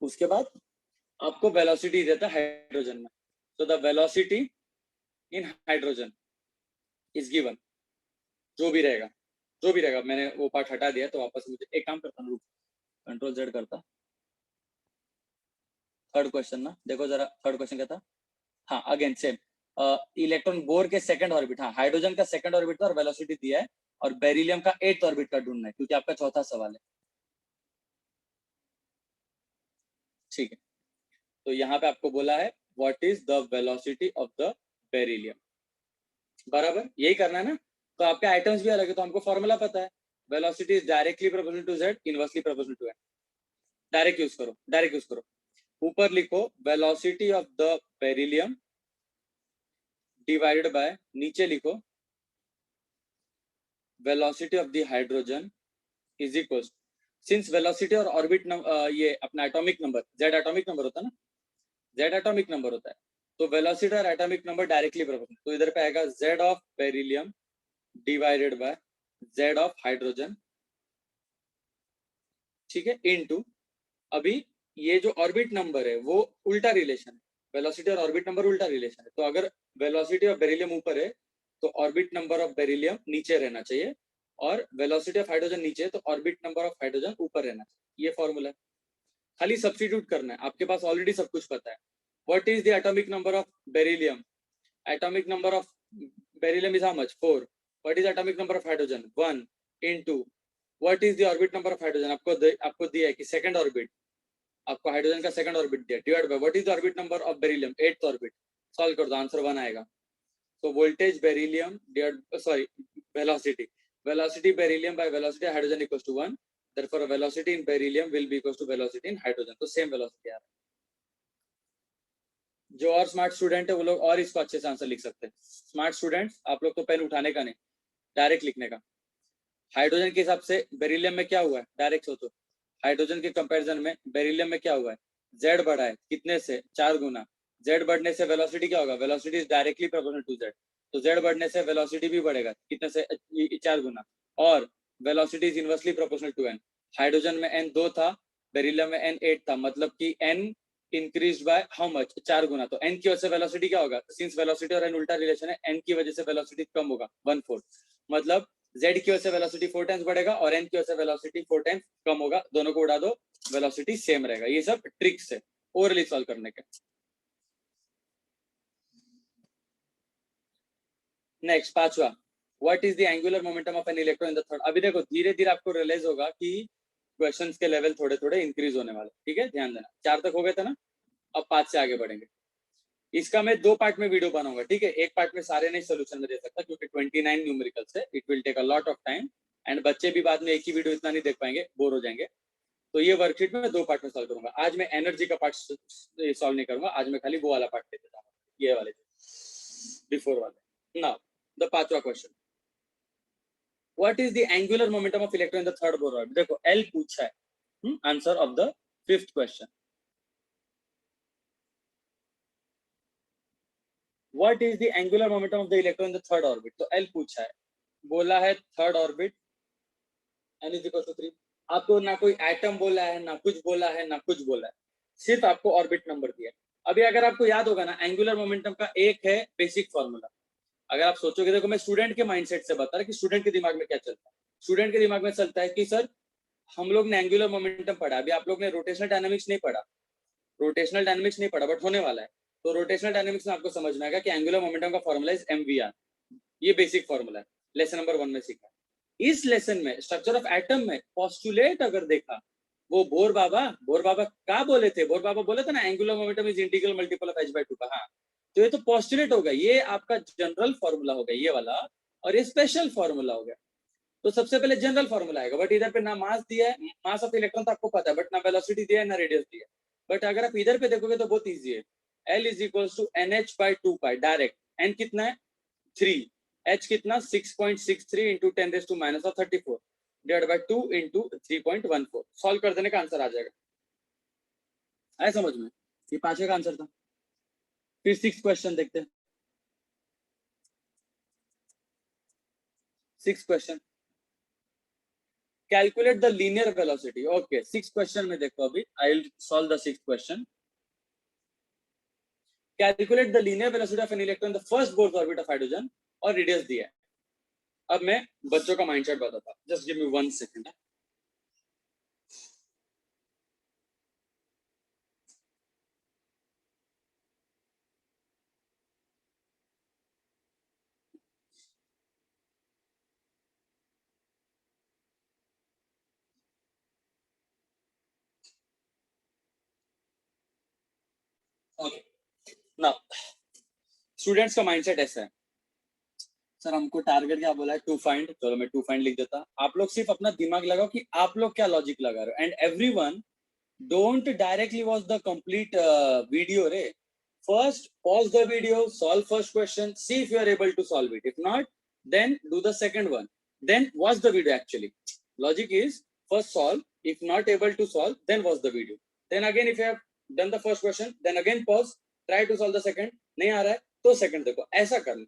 उसके बाद आपको वेलोसिटी देता है हाइड्रोजन में, तो the velocity in hydrogen is given, जो भी रहेगा, जो भी रहेगा, मैंने वो पार्ट हटा दिया, तो वापस मुझे एक काम करता हूँ, कंट्रोल Z करता, थर्ड क्वेश्चन ना, देखो जरा थर्ड क्वेश्चन क्या था, हाँ अगेन सेम, इलेक्ट्रॉन बोर के सेकंड ऑर्बिट, हाँ हाइड्रोजन का सेकंड ऑर्बिट था और वेलोसिटी दिया है, और बेरिलियम का 8th ऑर्बिट का ढूंढना है, क्योंकि आपका चौथा सवाल है, ठीक है। तो यहाँ पे आपको बोला है what is the velocity of the beryllium, बराबर यही करना है ना, तो आपके आइटम्स भी अलग है, तो हमको फॉर्मूला पता है, velocity is directly proportional to z, inversely proportional to n, direct use करो, डायरेक्ट यूज करो, ऊपर लिखो velocity of the beryllium divided by, नीचे लिखो velocity of the hydrogen is equal, since velocity और ऑर्बिट ये अपना atomic number, z atomic number होता है ना, z एटॉमिक नंबर होता है, तो वेलोसिटी और एटॉमिक नंबर डायरेक्टली प्रोपोर्शनल, तो इधर पे आएगा z of beryllium divided bye z of hydrogen, ठीक है, इनटू, अभी ये जो ऑर्बिट नंबर है वो उल्टा रिलेशन है, वेलोसिटी और ऑर्बिट नंबर उल्टा रिलेशन है, तो अगर वेलोसिटी ऑफ बेरिलियम ऊपर है तो ऑर्बिट नंबर ऑफ बेरिलियम नीचे रहना चाहिए, और वेलोसिटी ऑफ हाइड्रोजन नीचे है तो ऑर्बिट नंबर ऑफ हाइड्रोजन ऊपर रहना चाहिए, ये फॉर्मूला है, खाली सब्स्टिट्यूट करना है, आपके पास ऑलरेडी सब कुछ पता है। What is the atomic number of beryllium, atomic number of beryllium is how much 4, what is atomic number of hydrogen 1 into, what is the orbit number of hydrogen, आपको दिया है कि सेकंड ऑर्बिट, आपको हाइड्रोजन का सेकंड ऑर्बिट दिया, divide by what is the orbit number of beryllium 8th orbit, solve कर दो, आंसर 1 आएगा, तो voltage beryllium divide, sorry velocity, velocity beryllium by velocity hydrogen equals to 1, therefore velocity in beryllium will be equals to velocity in hydrogen, तो सेम वेलोसिटी आ रहा है। जो और स्मार्ट स्टूडेंट है वो लोग और इसको अच्छे से आंसर लिख सकते हैं, स्मार्ट स्टूडेंट्स आप लोग तो पेन उठाने का नहीं, डायरेक्ट लिखने का, हाइड्रोजन के हिसाब से बेरिलियम में क्या हुआ है, डायरेक्ट सोचो, हाइड्रोजन के कंपैरिजन में बेरिलियम में क्या हुआ है, z बढ़ा है, कितने से 4 गुना, z बढ़ने से वेलोसिटी क्या होगा, velocity is directly proportional to z, तो z बढ़ने से वेलोसिटी भी बढ़ेगा, कितने से 4 गुना, और velocity is inversely proportional to n, hydrogen में n 2 था बेरिलियम में n 8 था, मतलब कि n increase by how much, 4 गुना। तो n की वजह से वेलोसिटी क्या होगा, सिंस वेलोसिटी और n उल्टा रिलेशन है, n की वजह से वेलोसिटी कम होगा 1/4, मतलब z की वजह से वेलोसिटी 4 टाइम्स बढ़ेगा और n की वजह से वेलोसिटी 4 टाइम्स कम होगा, दोनों को उड़ा दो वेलोसिटी सेम रहेगा। ये सब ट्रिक्स है ओरली सॉल्व करने के। नेक्स्ट पांचवा, what is the angular momentum of an electron in the third. अभी देखो धीरे धीरे आपको रियलाइज होगा कि क्वेश्चंस के लेवल थोड़े थोड़े इंक्रीज होने वाले, ठीक है, ध्यान देना। 4 तक हो गए थे ना, अब 5 से आगे बढ़ेंगे। इसका मैं 2 पार्ट में वीडियो बनाऊंगा, ठीक है। एक पार्ट में सारे नहीं सोल्यूशन में दे सकता क्योंकि 29 न्यूमेरिकल्स है, it will take a lot of time and बच्चे भी बाद में एक ही वीडियो इतना नहीं देख पाएंगे, बोर हो जाएंगे। तो ये वर्कशीट में 2 पार्ट में सॉल्व करूंगा। आज मैं एनर्जी का पार्ट सॉल्व नहीं करूंगा, आज मैं खाली वो वाला पार्ट लेते जाऊंगा, ये वाले बिफोर वाले। नाउ द पांचवा question, what is the angular momentum of electron in the third Bohr orbit. देखो एल पूछा है, answer of the fifth question. What is the angular momentum of the electron in the third orbit. तो एल पूछा है, बोला है third orbit n is equal to 3। आपको ना कोई एटम बोला है, ना कुछ बोला है, ना कुछ बोला है, सिर्फ आपको ऑर्बिट नंबर दिया है। अभी अगर आपको याद होगा ना, एंगुलर मोमेंटम का एक है बेसिक फॉर्मूला। अगर आप सोचोगे, देखो मैं स्टूडेंट के माइंडसेट से बता रहा कि स्टूडेंट के दिमाग में क्या चलता है। स्टूडेंट के दिमाग में चलता है कि सर हम लोग ने एंगुलर मोमेंटम पढ़ा, अभी आप लोग ने रोटेशनल डायनामिक्स नहीं पढ़ा, रोटेशनल डायनामिक्स नहीं पढ़ा, बट होने वाला है। तो रोटेशनल डायनामिक्स में आपको समझ में आएगा कि एंगुलर मोमेंटम का फॉर्मूला इज एमवीआर। ये बेसिक फॉर्मूला है, लेसन नंबर 1 में सीखा। इस लेसन में स्ट्रक्चर ऑफ एटम में पोस्टुलेट अगर देखा, वो बोर बाबा क्या बोले थे, बोर बाबा बोले थे ना angular momentum is integral multiple of h/2 का। हाँ, तो ये तो पोस्टुलेट होगा, ये आपका जनरल फॉर्मूला हो गया ये वाला, और ये स्पेशल फॉर्मूला हो गया। तो सबसे पहले जनरल फॉर्मूला आएगा, बट इधर पे ना मास दिया है, मास ऑफ इलेक्ट्रॉन तो आपको पता है, बट ना वेलोसिटी दिया है ना रेडियस दिया है। बट अगर आप इधर पे देखोगे तो बहुत इजी है, L is equal to NH/2 pi direct. n कितना है 3, h कितना 6.63 into 10⁻34 divide by 2 into 3.14। Solve कर देने का आंसर आ जाएगा। आया समझ में, ये पांचवे का आंसर था। फिर 6 क्वेश्चन देखते हैं। 6 question, calculate the linear velocity. Okay 6 question में देखो, अभी I will solve the 6th question. Calculate the linear velocity of an electron the first Bohr's orbit of hydrogen, और रेडियस दिया है। अब मैं बच्चों का माइंडसेट बताता हूं, just give me 1 second. Okay now students का माइंडसेट ऐसा है, सर हमको टारगेट क्या बोला है, टू फाइंड। चलो मैं टू फाइंड लिख देता। आप लोग सिर्फ अपना दिमाग लगाओ कि आप लोग क्या लॉजिक लगा रहे हो, and everyone don't directly watch the complete video रे। First pause the video, solve first question, see if you are able to solve it. If not, then do the second one, then watch the video. Actually logic is first solve, if not able to solve then watch the video, then again if you have done the first question then again pause, try to solve the second। नहीं आ रहा है तो सेकंड देखो, ऐसा कर लो।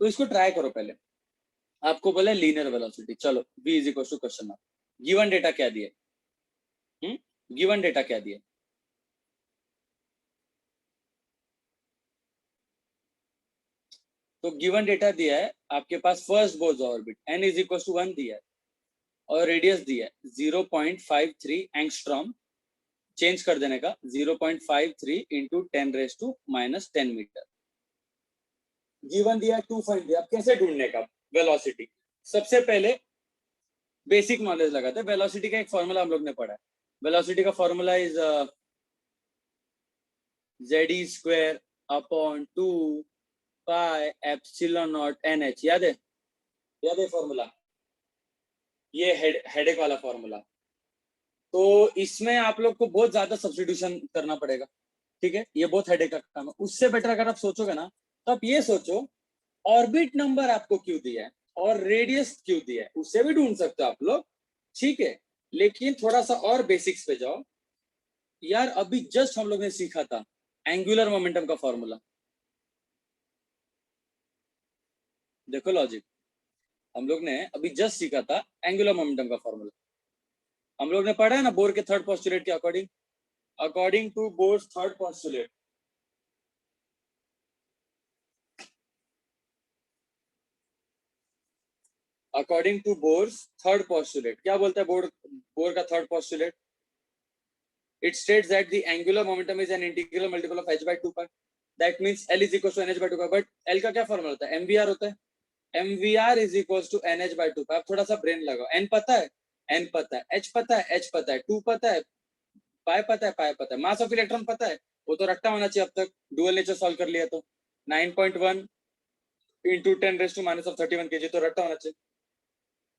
तो इसको ट्राई करो। पहले आपको बोला लीनियर वेलोसिटी, चलो v is equal to question mark, given data क्या दिए, गिवन डेटा क्या दिए, तो गिवन डेटा दिया है आपके पास first Bohr's orbit n is equal to 1 दिया है, और रेडियस दिया है 0.53 एंगस्ट्रॉम। चेंज कर देने का 0.53 इंटू 10⁻⁻10 मीटर। गिवन दिया, टू फाइंड दिया। अब कैसे ढूंढने का वेलोसिटी, सबसे पहले बेसिक नॉलेज लगाते हैं। वेलोसिटी का एक फॉर्मूला हम लोग ने पढ़ा है, वेलोसिटी का formula is z² upon 2 pi epsilon not NH। याद है फॉर्मूला, ये हेडेक वाला फॉर्मूला। तो इसमें आप लोग को बहुत ज्यादा सब्स्टिट्यूशन करना पड़ेगा, ठीक है, ये बहुत हेडेक का काम है। उससे बेटर अगर आप सोचोगे ना, तो आप ये सोचो ऑर्बिट नंबर आपको क्यों दिया है और रेडियस क्यों दिया है, उससे भी ढूंढ सकते हो आप लोग, ठीक है। लेकिन थोड़ा सा और बेसिक्स पे जाओ यार। अभी जस्ट हम लोग ने सीखा था एंगुलर मोमेंटम का फॉर्मूला, देखो लॉजिक, हम लोग ने अभी जस्ट सीखा था एंगुलर मोमेंटम का फॉर्मूला। हम लोग ने पढ़ा है ना बोर के थर्ड पोस्टुलेट के according, according to Bohr's third postulate, according to Bohr's third postulate, क्या बोलता है बोर का third postulate? It states that the angular momentum is an integral multiple of h by 2 pi. That means L is equals to nh by 2 pi. But L का क्या फॉर्मूला होता है? MVR होता है. MVR is equals to nh by 2 pi. अब थोड़ा सा ब्रेन लगाओ. N पता है, N पता है, H पता है, H पता है, 2 पता है, pi पता है, pi पता है, मास ऑफ इलेक्ट्रॉन पता है, वो तो रट्टा होना चाहिए अब तक. डुअल नेचर सॉल्व कर लिया तो 9.1 into 10 raised to minus of 31 kg तो रट्टा होना चाहिए.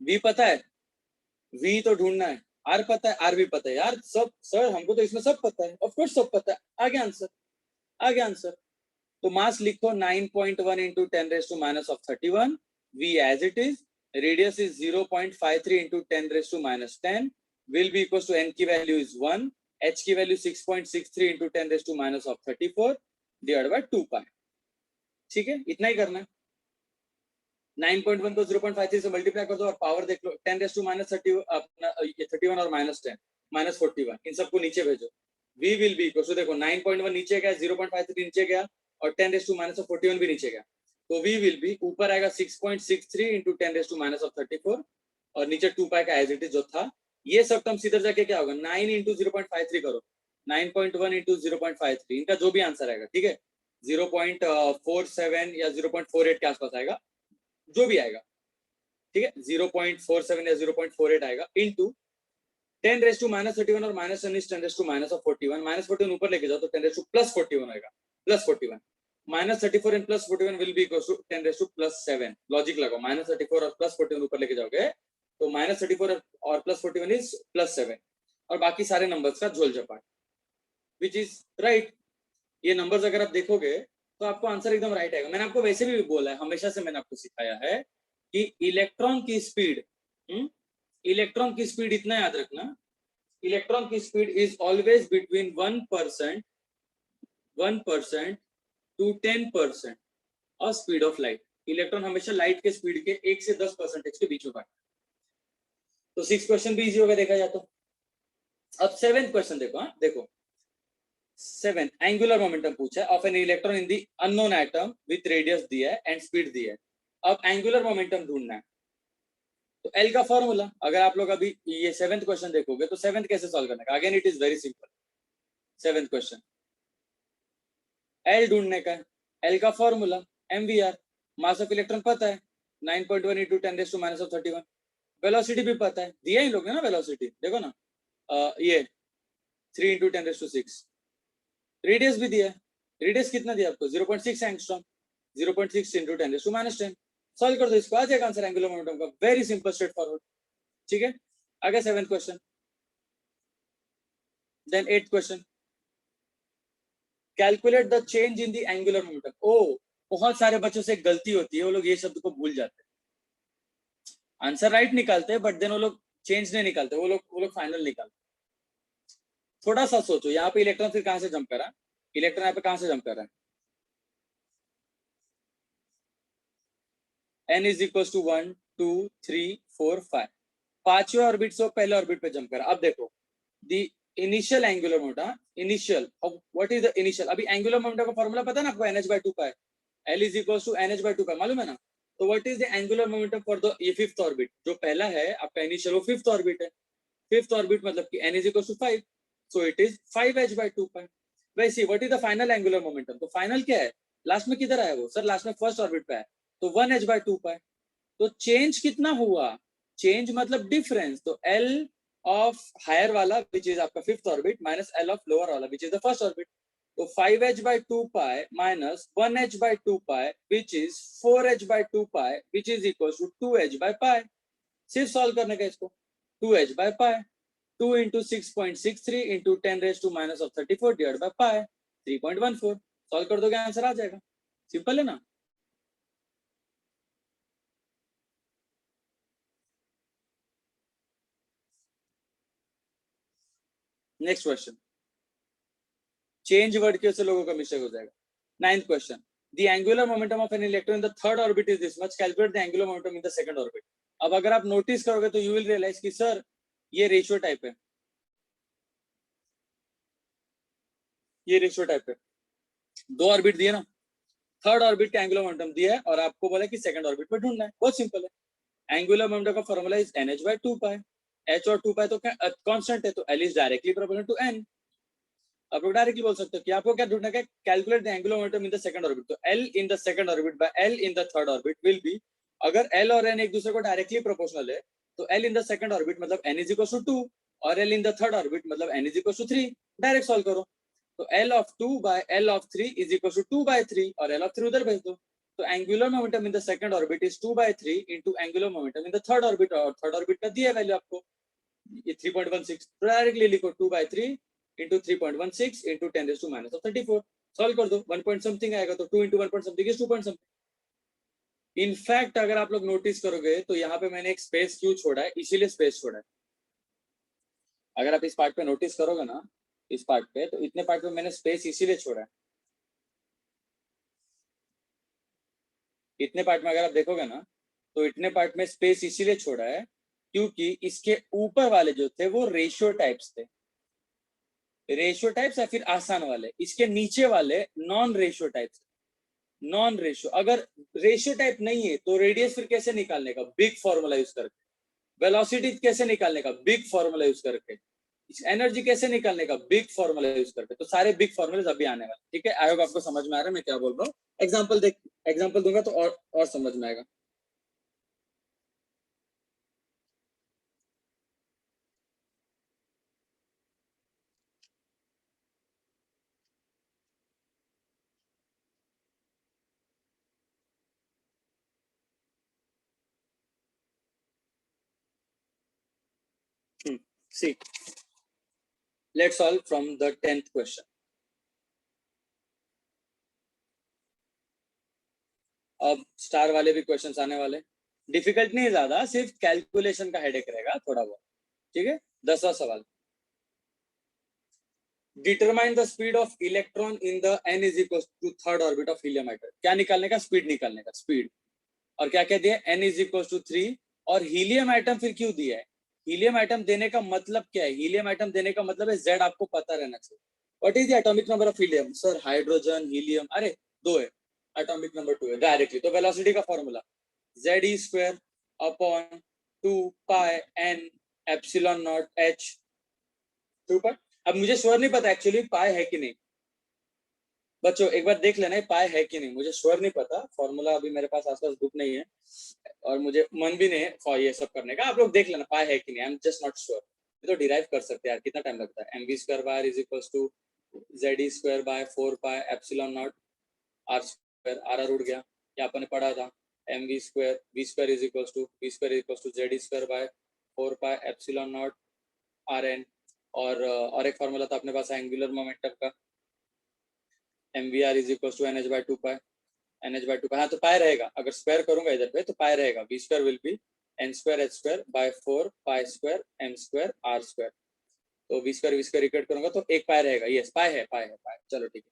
V पता है, V तो ढूंढना है. आर पता है, आर भी पता है. यार सब सर हमको तो इसमें सब पता है, ऑफ कोर्स सब पता है. आगे आंसर, आगे आंसर. तो मास लिखो 9.1 into 10 raised to minus of 31, V as it is, radius is 0.53 into 10 raised to minus 10, will be equals to n की वैल्यू is 1, h की value 6.63 into 10 raised to minus of 34 divided by 2 pi. ठीक है, इतना ही करना है. 9.1 को 0.53 से मल्टीप्लाई कर दो और पावर देख लो. 10 रेज़ टू माइनस 30 अपना ये 31 और माइनस 10 माइनस 41 इन सबको नीचे भेजो. v will be equal to देखो 9.1 नीचे गया, 0.53 नीचे गया और 10 रेज़ टू माइनस 41 भी नीचे गया. तो v विल बी ऊपर आएगा 6.63 into 10 रेज़ टू माइनस 34 और नीचे 2 पाई का एज इट इज जो था. ये सब टर्म सीधे जाके क्या होगा 9 into 0.53 करो, 9.1 into 0.53 इनका जो भी आंसर आएगा. ठीक है, 0.47 या 0.48 के आसपास आएगा, जो भी आएगा. ठीक है, 0.47 या 0.48 आएगा इनटू 10 रेज़ टू माइनस 31 और minus 10 is 10 raise to minus of 41. Minus 41 ऊपर लेके जाओ तो 10 रेज़ टू प्लस 41 आएगा, plus 41. Minus 34 and plus 41 will be equal to 10 raise to plus 7. Logic लगाओ, माइनस 34 और प्लस 41 ऊपर लेके जाओगे तो माइनस 34 और प्लस 41 इज प्लस 7 और बाकी सारे नंबर्स का झोल झपाट, विच इज राइट. ये नंबर्स अगर आप देखोगे तो आपको आंसर एकदम राइट आएगा. मैंने आपको वैसे भी बोला है, हमेशा से मैंने आपको सिखाया है कि इलेक्ट्रॉन की स्पीड, इलेक्ट्रॉन की स्पीड इतना याद रखना, इलेक्ट्रॉन की speed is always between 1% to 10% of speed of light. Electron हमेशा लाइट के स्पीड के 1 से 10% के बीच में बढ़ता है. तो 6 क्वेश्चन भी इजी होगा देखा जाए तो. अब 7th क्वेश्चन देखो. देखो 7 एंगुलर मोमेंटम पूछा है of an electron in the unknown atom with radius दिया है एंड स्पीड दिया है. अब एंगुलर मोमेंटम ढूंढना है. तो एल का फॉर्मूला अगर आप लोग अभी ये 7th क्वेश्चन देखोगे तो 7th कैसे सॉल्व करने का, again it is very simple. 7th question L ढूंढने का है. एल का formula MVR, mass of electron पता है 9.1 into 10 raised to minus of 31. Velocity भी पता है, दिया इन लोग ने ना वेलोसिटी, देखो ना ये 3 into 10 raised to 6. रेडियस भी दिया है, रेडियस कितना दिया आपको 0.6 angstrom, 0.6 into 10 raised to minus 10. Solve कर दो इसको, आ जाएगा आंसर एंगुलर मोमेंटम का. Very simple straightforward. ठीक है, आगे 7th question. Then 8th question, calculate the change in the angular momentum. ओ बहुत सारे बच्चों से गलती होती है, वो लोग ये शब्द को भूल जाते हैं. आंसर राइट निकालते हैं बट देन वो लोग चेंज नहीं निकालते, वो लोग फाइनल निकालते. थोड़ा सा सोचो, यहाँ पे इलेक्ट्रॉन फिर कहां से जंप कर रहा है, इलेक्ट्रॉन यहाँ पे कहां से जंप कर रहा है. n is equals to 1 2 3 4 5, पांचवें ऑर्बिट से पहले ऑर्बिट पे जंप कर. अब देखो the initial angular momentum, initial what is the initial. अभी एंगुलर मोमेंटम का फॉर्मूला पता है ना आपको, NH by 2 pi. L is equals to NH by 2 pi मालूम है ना. तो what is the angular momentum for the ये 5th ऑर्बिट, जो पहला है आपका इनिशियल वो 5th ऑर्बिट है. 5th ऑर्बिट मतलब कि n is equals to 5, so it is 5h by 2 pi. वैसे what is the final angular momentum, तो फाइनल क्या है, लास्ट में किधर आया वो सर, लास्ट में फर्स्ट ऑर्बिट पे है तो 1h by 2 pi. तो चेंज कितना हुआ, चेंज मतलब डिफरेंस. तो L ऑफ हायर वाला विच इज आपका 5th orbit minus L of lower वाला which is the first orbit. तो 5h by 2 pi minus 1h by 2 pi which is 4h by 2 pi which is equal to 2h by pi. सिर्फ सॉल्व करने का इसको, 2h by pi, 2 into 6.63 into 10 raised to minus of 34 divided by pi, 3.14. Solve कर दोगे आंसर आ जाएगा. सिंपल है ना. नेक्स्ट क्वेश्चन, चेंज वर्ड के से लोगों का मिस्टेक हो जाएगा. 9th question, the angular momentum of an electron in the third orbit is this much, calculate the angular momentum in the second orbit. अब अगर आप नोटिस करोगे तो यू विल रियलाइज कि सर ये रेशियो टाइप है, ये रेशियो टाइप है। दो ऑर्बिट दिए ना, थर्ड ऑर्बिट का एंगुलर मोमेंटम दिया है और आपको बोला कि सेकंड ऑर्बिट में ढूंढना है। बहुत सिंपल है। एंगुलर मोमेंटम का formula is NH by 2 pi. H और 2 पाई तो कांस्टेंट है, तो L is directly proportional to N। आप लोग डायरेक्टली बोल सकते हो कि आपको क्या ढूंढना है, calculate the angular momentum in the second orbit. तो L in the second orbit by L in the third orbit will be, अगर L और N एक दूसरे को डायरेक्टली प्रोपोर्शनल है तो L in the second orbit मतलब N इज इक्वल टू 2 और L in the third orbit मतलब N is equal to 3। Direct solve करो, तो L of 2 by L of 3 is equal to 2 by 3 और L of 3 उधर भेज दो। तो angular momentum in the second orbit is 2 by 3 into angular momentum in the third orbit, और थर्ड ऑर्बिट का दिया वैल्यू आपको ये 3.16, तो डायरेक्टली लिखो 2 by 3 into 3.16 into 10 raised to minus of 34। Solve कर दो, 1 point something आएगा, तो 2 into 1 point something is 2 point something। In fact अगर आप लोग नोटिस करोगे तो यहाँ पे मैंने एक स्पेस क्यों छोड़ा है, इसीलिए स्पेस छोड़ा है। अगर आप इस पार्ट पे नोटिस करोगे ना, इस पार्ट पे, तो इतने पार्ट पे मैंने स्पेस इसीलिए छोड़ा है। इतने पार्ट में अगर आप देखोगे ना, तो इतने पार्ट में स्पेस इसीलिए छोड़ा है क्योंकि इसके ऊपर वाले जो थे वो रेशियो टाइप्स थे, रेशियो टाइप्स या फिर आसान वाले। इसके नीचे वाले non ratio types, non ratio. अगर रेशियो टाइप नहीं है तो रेडियस फिर कैसे निकालने का, बिग फॉर्मूला यूज करके। वेलोसिटी कैसे निकालने का, बिग फॉर्मूला यूज करके। एनर्जी कैसे निकालने का, बिग फॉर्मूला यूज करके। तो सारे बिग फॉर्मूले अभी आने वाले, ठीक है। आई होप आपको समझ में आ रहा है मैं क्या बोल रहा हूँ। एग्जाम्पल देख, एग्जाम्पल दूंगा तो और समझ में आएगा। See, let's solve from the 10th question. अब स्टार वाले भी क्वेश्चंस आने वाले, डिफिकल्ट नहीं है ज्यादा, सिर्फ कैलकुलेशन का हेडेक रहेगा थोड़ा बहुत, ठीक है। 10वां सवाल, determine the speed of electron in the n is equal to third orbit of helium atom. क्या निकालने का, स्पीड निकालने का, स्पीड। और क्या क्या दिया, n इज इक्वल टू 3। और हीलियम एटम फिर क्यों दिया है, हीलियम एटम देने का मतलब क्या है, हीलियम एटम देने का मतलब है Z आपको पता रहना चाहिए। What is the atomic number of helium, sir hydrogen helium, अरे दो है, एटॉमिक नंबर 2 है डायरेक्टली। तो वेलोसिटी का formula ZE square upon 2 pi n epsilon not h 2 पाई। अब मुझे श्योर नहीं पता एक्चुअली पाई है कि नहीं, बच्चों एक बार देख लेना पाई है कि नहीं, मुझे श्योर नहीं पता। फॉर्मूला अभी मेरे पास आसपास बुक नहीं है और मुझे मन भी नहीं है फॉर ये सब करने का। आप लोग देख लेना पाई है कि नहीं, I am just not sure. तो डिराइव कर सकते हैं यार, कितना टाइम लगता है। mv square by is equals to ZE square by 4 pi epsilon naught r square, r उड़ गया, ये आपने पढ़ा था। mv square v square is equals to ZE square by 4 pi epsilon naught rn। और एक फॉर्मूला था अपने पास एंगुलर मोमेंटम का, mvr is equals to NH by 2 pi, NH by 2 पाई। हाँ तो पाई रहेगा, अगर स्क्वायर करूंगा इधर पे तो पाई रहेगा, v square will B n square h square by 4 pi square m square r square. तो v स्क्वायर इक्वेट करूंगा तो एक पाई रहेगा। यस पाई है, पाई है, पाई। चलो ठीक है।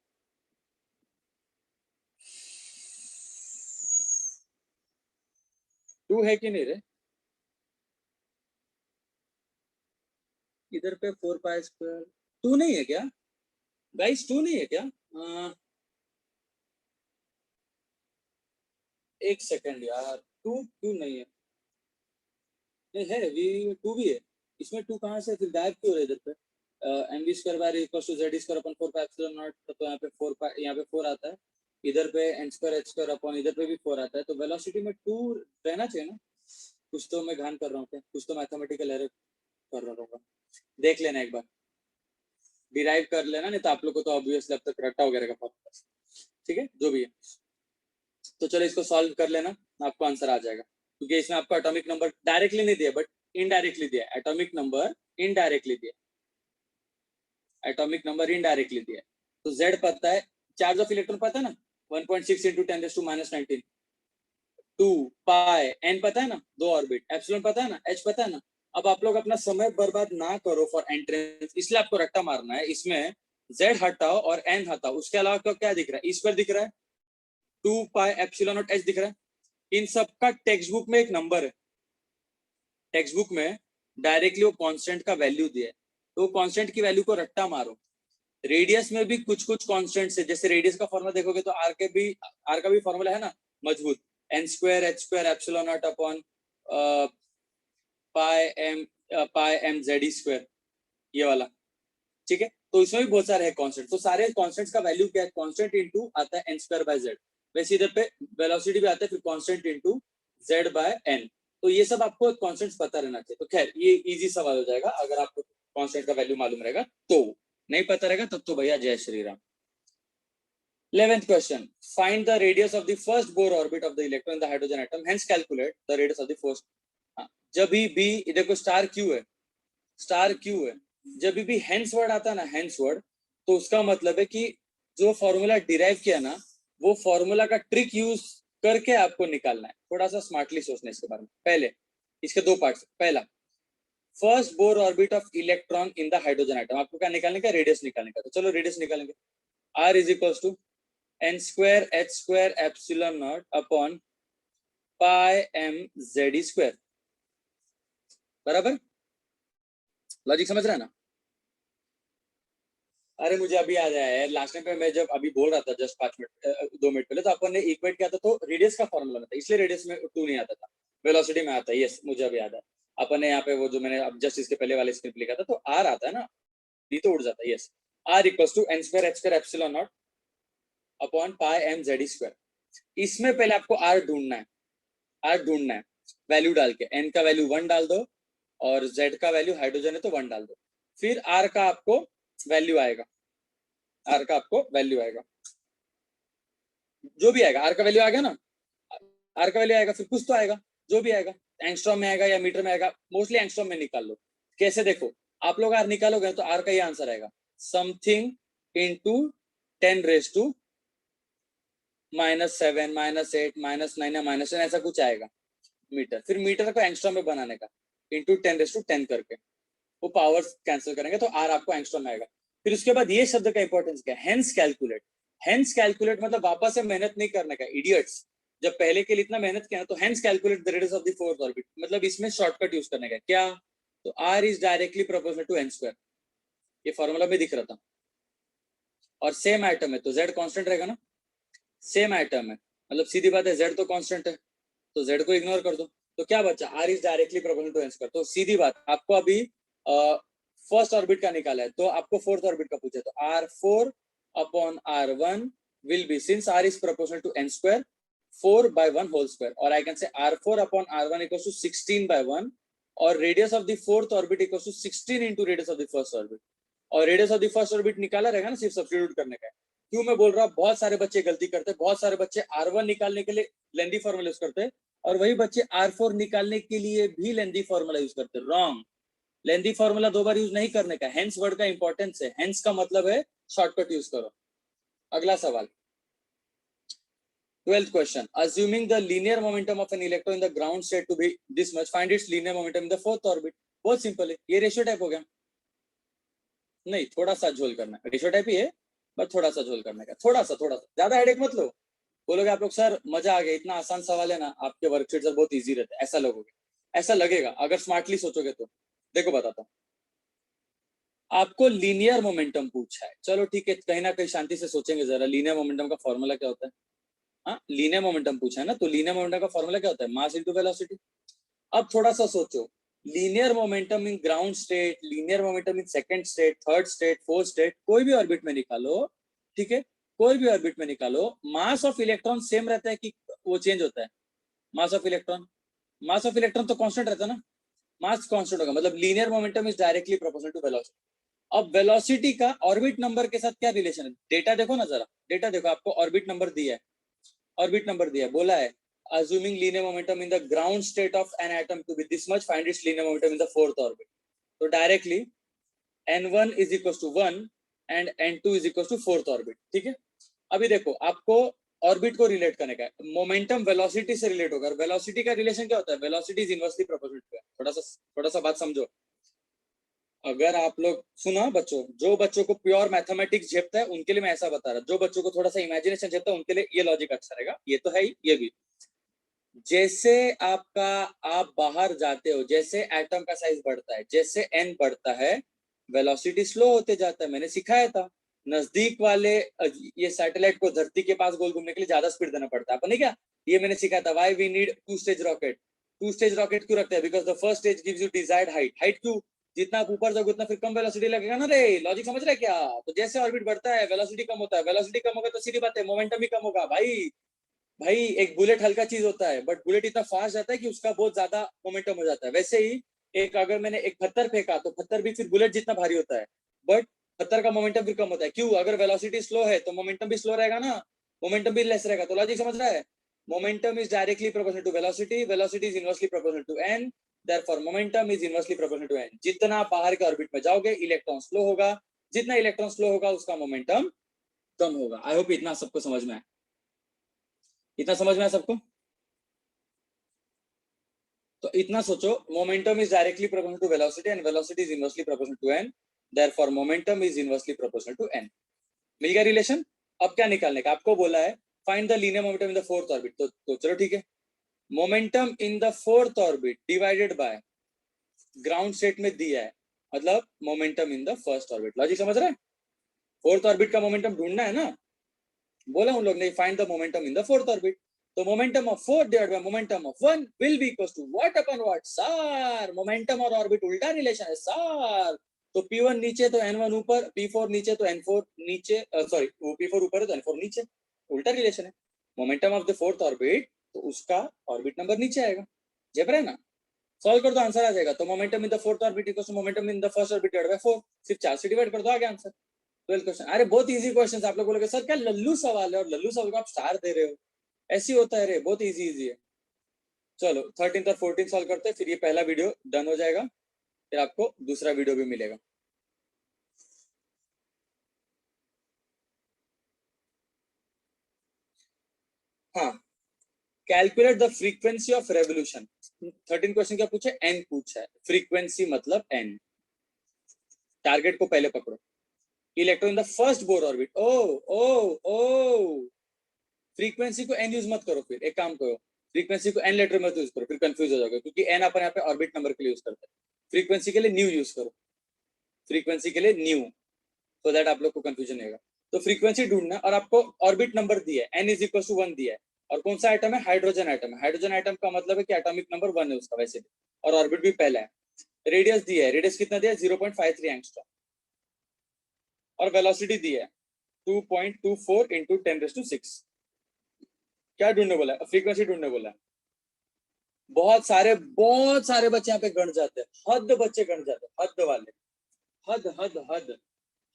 टू है कि नहीं रे, इधर पे 4 पाई स्क्वायर, टू नहीं है क्या गाइस, टू नहीं है क्या? एक सेकंड यार, टू क्यों नहीं है? नहीं है, वी टू भी है इसमें, टू कहाँ से फिर गायब क्यों हो रहा है इधर पे? mv square by equal to ZE square upon 4 pi epsilon naught, तो यहाँ पे 4 पाई, यहाँ पे 4 आता है, इधर पे n square h square upon इधर पे भी 4 आता है। तो वेलोसिटी में 2 रहना चाहिए ना। कुछ तो मैं घान कर रहा हूँ क्या, कुछ तो मैथमेटिकल एरर कर रहा होगा। देख लेना एक बार, डिराइव कर लेना, नहीं तो आप लोग को तो ऑब्वियसली अब तक रट्टा वगैरह का फॉर्मूला, ठीक है जो भी है। तो चलो इसको सॉल्व कर लेना, आपको आंसर आ जाएगा, क्योंकि इसमें आपको एटॉमिक नंबर डायरेक्टली नहीं दिया बट इनडायरेक्टली दिया। एटॉमिक नंबर इनडायरेक्टली दिया, एटॉमिक नंबर इनडायरेक्टली दिया। तो Z पता है, चार्ज ऑफ इलेक्ट्रॉन पता है ना, 1.6 into 10 raised to minus 19, 2 pi n पता है ना, दो ऑर्बिट, एप्सिलॉन पता है ना, h पता है ना। अब आप लोग अपना समय बर्बाद ना करो फॉर एंट्रेंस, इसलिए आपको रट्टा मारना है। इसमें Z हटाओ और n हटाओ, उसके अलावा तो क्या दिख रहा है, स्क्वायर दिख रहा है, 2 पाई एप्सिलॉन और h दिख रहा है। इन सब का टेक्स्ट बुक में एक नंबर है, टेक्स्ट बुक में डायरेक्टली वो कांस्टेंट का वैल्यू दिया है, तो कांस्टेंट की वैल्यू को रट्टा मारो। रेडियस में भी कुछ कुछ कांस्टेंट्स है, जैसे रेडियस का फॉर्मूला देखोगे तो आर का भी फॉर्मूला है ना मजबूत, n square h square epsilon not upon pi m z square, ये वाला, ठीक है। तो इसमें भी बहुत सारे हैं कांस्टेंट, तो सारे कांस्टेंट्स का वैल्यू क्या है, कांस्टेंट इनटू आता है n स्क्वायर बाय z, वैसे इधर पे वेलोसिटी भी आता है फिर constant into z by n। तो ये सब आपको कांस्टेंट्स पता रहना चाहिए। तो खैर ये इजी सवाल हो जाएगा अगर आपको कांस्टेंट का वैल्यू मालूम रहेगा, तो नहीं पता रहेगा तब तो भैया जय Shri Ram. 11th question, find the radius of the first Bohr orbit of the electron in the hydrogen atom, hence calculate the radius of the first। जब भी देखो स्टार क्यू है, स्टार क्यू है, जब भी हेंस वर्ड आता है ना, हेंस वर्ड, तो उसका मतलब है कि जो फॉर्मूला डिराइव किया ना, वो फॉर्मूला का ट्रिक यूज करके आपको निकालना है। थोड़ा सा स्मार्टली सोचना इसके बारे में। पहले इसके दो पार्ट्स, पहला first Bohr orbit of electron in the hydrogen atom, आपको क्या निकालने का, रेडियस निकालने का। तो चलो रेडियस निकालेंगे। r is equal to n square h square epsilon not upon pi m z square, बराबर। लॉजिक समझ रहा है ना? अरे मुझे अभी याद आया है, लास्ट टाइम पे मैं जब अभी बोल रहा था जस्ट 2 मिनट पहले, तो अपन ने इक्वेट किया था तो रेडियस का फॉर्मूला में था, इसलिए रेडियस में 2 नहीं आता था, वेलोसिटी में आता है। यस मुझे अभी याद है, अपन ने यहाँ पे वो जो मैंने अब जस्ट इसके पहले वाले स्क्रिप्ट लिखा था, तो आर आता है ना, डी तो उड़ जाता है। Yes, r equals to n square h square epsilon not upon pi m z square. इसमें पहले आपको आर ढूंढना है, आर ढूंढना है वैल्यू डाल के, n का वैल्यू 1 डाल दो और z का वैल्यू हाइड्रोजन है तो 1 डाल दो, फिर r का आपको वैल्यू आएगा, आर का आपको वैल्यू आएगा, जो भी आएगा आर का वैल्यू आ गया ना, आर का वैल्यू आएगा, फिर कुछ तो आएगा, जो भी आएगा, एंगस्ट्रॉम में आएगा या मीटर में आएगा, मोस्टली एंगस्ट्रॉम में निकाल लो। कैसे देखो, आप लोग आर निकालोगे तो आर का ये आंसर आएगा, समथिंग इनटू 10 रेज टू -7 -8 -9 या -10 ऐसा कुछ आएगा मीटर। फिर मीटर को एंगस्ट्रॉम में बनाने का इंटू 10 रेज टू 10 करके वो पावर्स कैंसिल करेंगे तो आर आपको एंगस्ट्रॉम में आएगा। फिर उसके बाद ये शब्द का इंपॉर्टेंस क्या है, हेंस कैलकुलेट। हेंस कैलकुलेट मतलब वापस से मेहनत नहीं करने का, इडियट्स। जब पहले के लिए इतना मेहनत किया तो hence calculate the radius of the fourth orbit, मतलब इसमें शॉर्टकट यूज करने का क्या, तो r is directly proportional to n square, ये फॉर्मूला में दिख रहा था। और सेम आइटम है तो z कांस्टेंट रहेगा ना, सेम आइटम है मतलब सीधी बात है, z तो कांस्टेंट है तो z को इग्नोर कर दो, तो क्या बचा, r is directly proportional to n square. तो सीधी बात, आपको अभी फर्स्ट ऑर्बिट का निकाला है तो आपको फोर्थ ऑर्बिट का पूछे, तो r4 upon r1 will be, since r is proportional to n square, 4 by 1 whole square, और I can say r4 upon r1 equals to 16 by 1, और radius of the fourth orbit equals to 16 into radius of the first orbit, और radius of the first orbit निकाला रहेगा ना, सिर्फ सब्स्टिट्यूट करने का है। क्यों मैं बोल रहा हूँ, बहुत सारे बच्चे गलती करते हैं, बहुत सारे बच्चे r1 निकालने के लिए लेंदी फॉर्मूला यूज करते हैं, और वही बच्चे r4 निकालने के लिए भी लेंदी फॉर्मूला यूज करते हैं। रॉन्ग, लेंदी फॉर्मूला 2 बार यूज नहीं करने का, हेंस वर्ड का इंपॉर्टेंस है, हेंस का मतलब है शॉर्टकट यूज करो। अगला सवाल, 12th question, assuming the linear momentum of an electron in the ground state to be this much, find its linear momentum in the fourth orbit। बहुत सिंपल है, ये रेशियो टाइप हो गया, नहीं थोड़ा सा झोल करना है, रेशियो टाइप ही है बस थोड़ा सा झोल करने का, थोड़ा सा ज्यादा हेडेक मत लो। बोलोगे आप लोग सर मजा आ गया, इतना आसान सवाल है ना, आपके वर्कशीट सर बहुत इजी रहता है, ऐसा लोगोगे, ऐसा लगेगा अगर स्मार्टली सोचोगे तो। देखो बताता हूँ, आपको लीनियर मोमेंटम पूछा है, चलो ठीक है, कहीं ना कहीं शांति से सोचेंगे जरा, लीनियर मोमेंटम का फॉर्मूला क्या होता है। हाँ, लीनियर मोमेंटम पूछा है ना, तो लीनियर मोमेंटम का फॉर्मूला क्या होता है, मास इनटू वेलोसिटी। अब थोड़ा सा सोचो, linear momentum in ground state, linear momentum in second state, third state, fourth state, कोई भी ऑर्बिट में निकालो, ठीक है, कोई भी ऑर्बिट में निकालो, मास ऑफ इलेक्ट्रॉन सेम रहता है कि वो चेंज होता है, mass of electron, mass of electron तो कांस्टेंट रहता है ना, मास कांस्टेंट होगा, मतलब linear momentum is directly proportional to velocity. अब वेलोसिटी का ऑर्बिट नंबर के साथ क्या रिलेशन है, डेटा देखो ना जरा, डेटा देखो, आपको ऑर्बिट नंबर दिया है, ऑर्बिट नंबर दिया, बोला है assuming linear momentum in the ground state of an atom to be this much, find its linear momentum in the fourth orbit। तो directly n1 is equals to 1 and n2 is equals to fourth orbit, ठीक है। अभी देखो, आपको ऑर्बिट को रिलेट करने का है, मोमेंटम वेलोसिटी से रिलेट होगा, वेलोसिटी का रिलेशन क्या होता है, velocity is inversely proportional to, थोड़ा सा बात समझो। अगर आप लोग सुना बच्चों, जो बच्चों को प्योर मैथमेटिक्स झेपता है उनके लिए मैं ऐसा बता रहा, जो बच्चों को थोड़ा सा इमेजिनेशन झेपता है उनके लिए ये लॉजिक अच्छा रहेगा, ये तो है ही, ये भी। जैसे आपका आप बाहर जाते हो, जैसे एटम का साइज बढ़ता है, जैसे एन बढ़ता है, वेलोसिटी स्लो होते जाता है। मैंने सिखाया था। नजदीक वाले ये सैटेलाइट को धरती के पास गोल घूमने के लिए ज्यादा स्पीड देना पड़ता है, अपने क्या, ये मैंने सिखाया था। Why we need two stage rocket. Two stage rocket क्यों रखते हैं? Because the first stage gives you desired height. Height क्यों? जितना आप ऊपर जाओगे उतना फिर कम वेलोसिटी लगेगा ना रे। लॉजिक समझ रहे हैं क्या? तो जैसे ऑर्बिट बढ़ता है वेलोसिटी कम होता है, वेलोसिटी कम होगा तो सीधी बात है मोमेंटम भी कम होगा भाई। भाई एक बुलेट हल्का चीज होता है, बट बुलेट इतना फास्ट जाता है कि उसका बहुत ज्यादा मोमेंटम हो जाता है। वैसे ही एक अगर मैंने एक पत्थर फेंका तो पत्थर भी फिर बुलेट जितना भारी होता है, बट पत्थर का मोमेंटम फिर कम होता है। क्यों? अगर वेलोसिटी स्लो है तो मोमेंटम भी स्लो रहेगा ना, मोमेंटम भी लेस रहेगा। तो लॉजिक समझ रहा है? Momentum is directly proportional to velocity, velocity is inversely proportional to n, therefore momentum is inversely proportional to n. जितना बाहर के ऑर्बिट में जाओगे इलेक्ट्रॉन स्लो होगा, जितना इलेक्ट्रॉन स्लो होगा उसका मोमेंटम कम होगा। आई होप इतना सबको समझ में आए। इतना समझ में आया सबको? तो इतना सोचो, momentum is directly proportional to velocity and velocity is inversely proportional to n, therefore momentum is inversely proportional to n. मिल गया रिलेशन? अब क्या निकालने का? आपको बोला है find the linear momentum in the fourth orbit. तो चलो ठीक है, momentum in the fourth orbit divided by ground state में दिया है, मतलब momentum in the first orbit. Logic समझ रहे हैं? फोर्थ ऑर्बिट का मोमेंटम ढूंढना है ना, बोला उन लोग ने find the momentum in the fourth orbit. तो momentum of 4 divide by momentum of 1 will be equal to what अपन व्हाट सर? मोमेंटम और ऑर्बिट उल्टा रिलेशन है सर। तो P1 नीचे तो N1 ऊपर, P4 नीचे तो N4 नीचे, सॉरी वो P4 ऊपर है तो N4 नीचे, उल्टा रिलेशन है। Momentum of the fourth orbit तो उसका ऑर्बिट नंबर नीचे आएगा। जेब रहे ना? सॉल्व कर दो आंसर आ जाएगा। तो momentum in the fourth orbit equal to momentum in the first orbit divide by 4, सिर्फ 4 से डिवाइड कर दो, आ गया आंसर। 12 क्वेश्चन। अरे बहुत इजी क्वेश्चन। आप लोग बोलोगे सर क्या लल्लू सवाल है, और लल्लू सवाल को आप स्टार दे रहे हो? ऐसी होता है रे, बहुत इजी इजी है। चलो 13 और 14 सॉल्व करते हैं, फिर ये पहला वीडियो डन हो जाएगा, फिर आपको दूसरा वीडियो भी मिलेगा। हाँ, calculate the frequency of revolution. 13 question क्या पूछे? एन पूछा है, फ्रीक्वेंसी मतलब एन। टारगेट को पहले पकड़ो। Electron in the first Bohr orbit. Oh oh oh, frequency को एन यूज मत करो। फिर एक काम करो, फ्रीक्वेंसी को एन लेटर मत यूज करो, फिर कंफ्यूज हो जाओगे, क्योंकि एन अपन यहाँ पे ऑर्बिट नंबर के लिए यूज करते हैं। फ्रीक्वेंसी के लिए न्यू यूज करो, फ्रीक्वेंसी के लिए न्यू, तो दैट आप लोग को कंफ्यूजन रहेगा। तो फ्रीक्वेंसी ढूंढना, और आपको ऑर्बिट नंबर दिया है, एन इज इक्वल टू 1 दिया है। और कौन सा आइटम है? हाइड्रोजन आइटम है। हाइड्रोजन आइटम का मतलब है कि एटॉमिक नंबर 1 है उसका वैसे भी, और ऑर्बिट भी पहला है। रेडियस दिया है, रेडियस कितना दिया है? 0.53 एंगस्ट्रॉम। और वेलोसिटी दिया है 2.24 इंटू 10⁶। क्या ढूंढने बोला है? फ्रीक्वेंसी ढूंढने बोला है। बहुत सारे बच्चे यहाँ पे गण जाते हैं, हद बच्चे गण जाते हैं, हद वाले, हद हद हद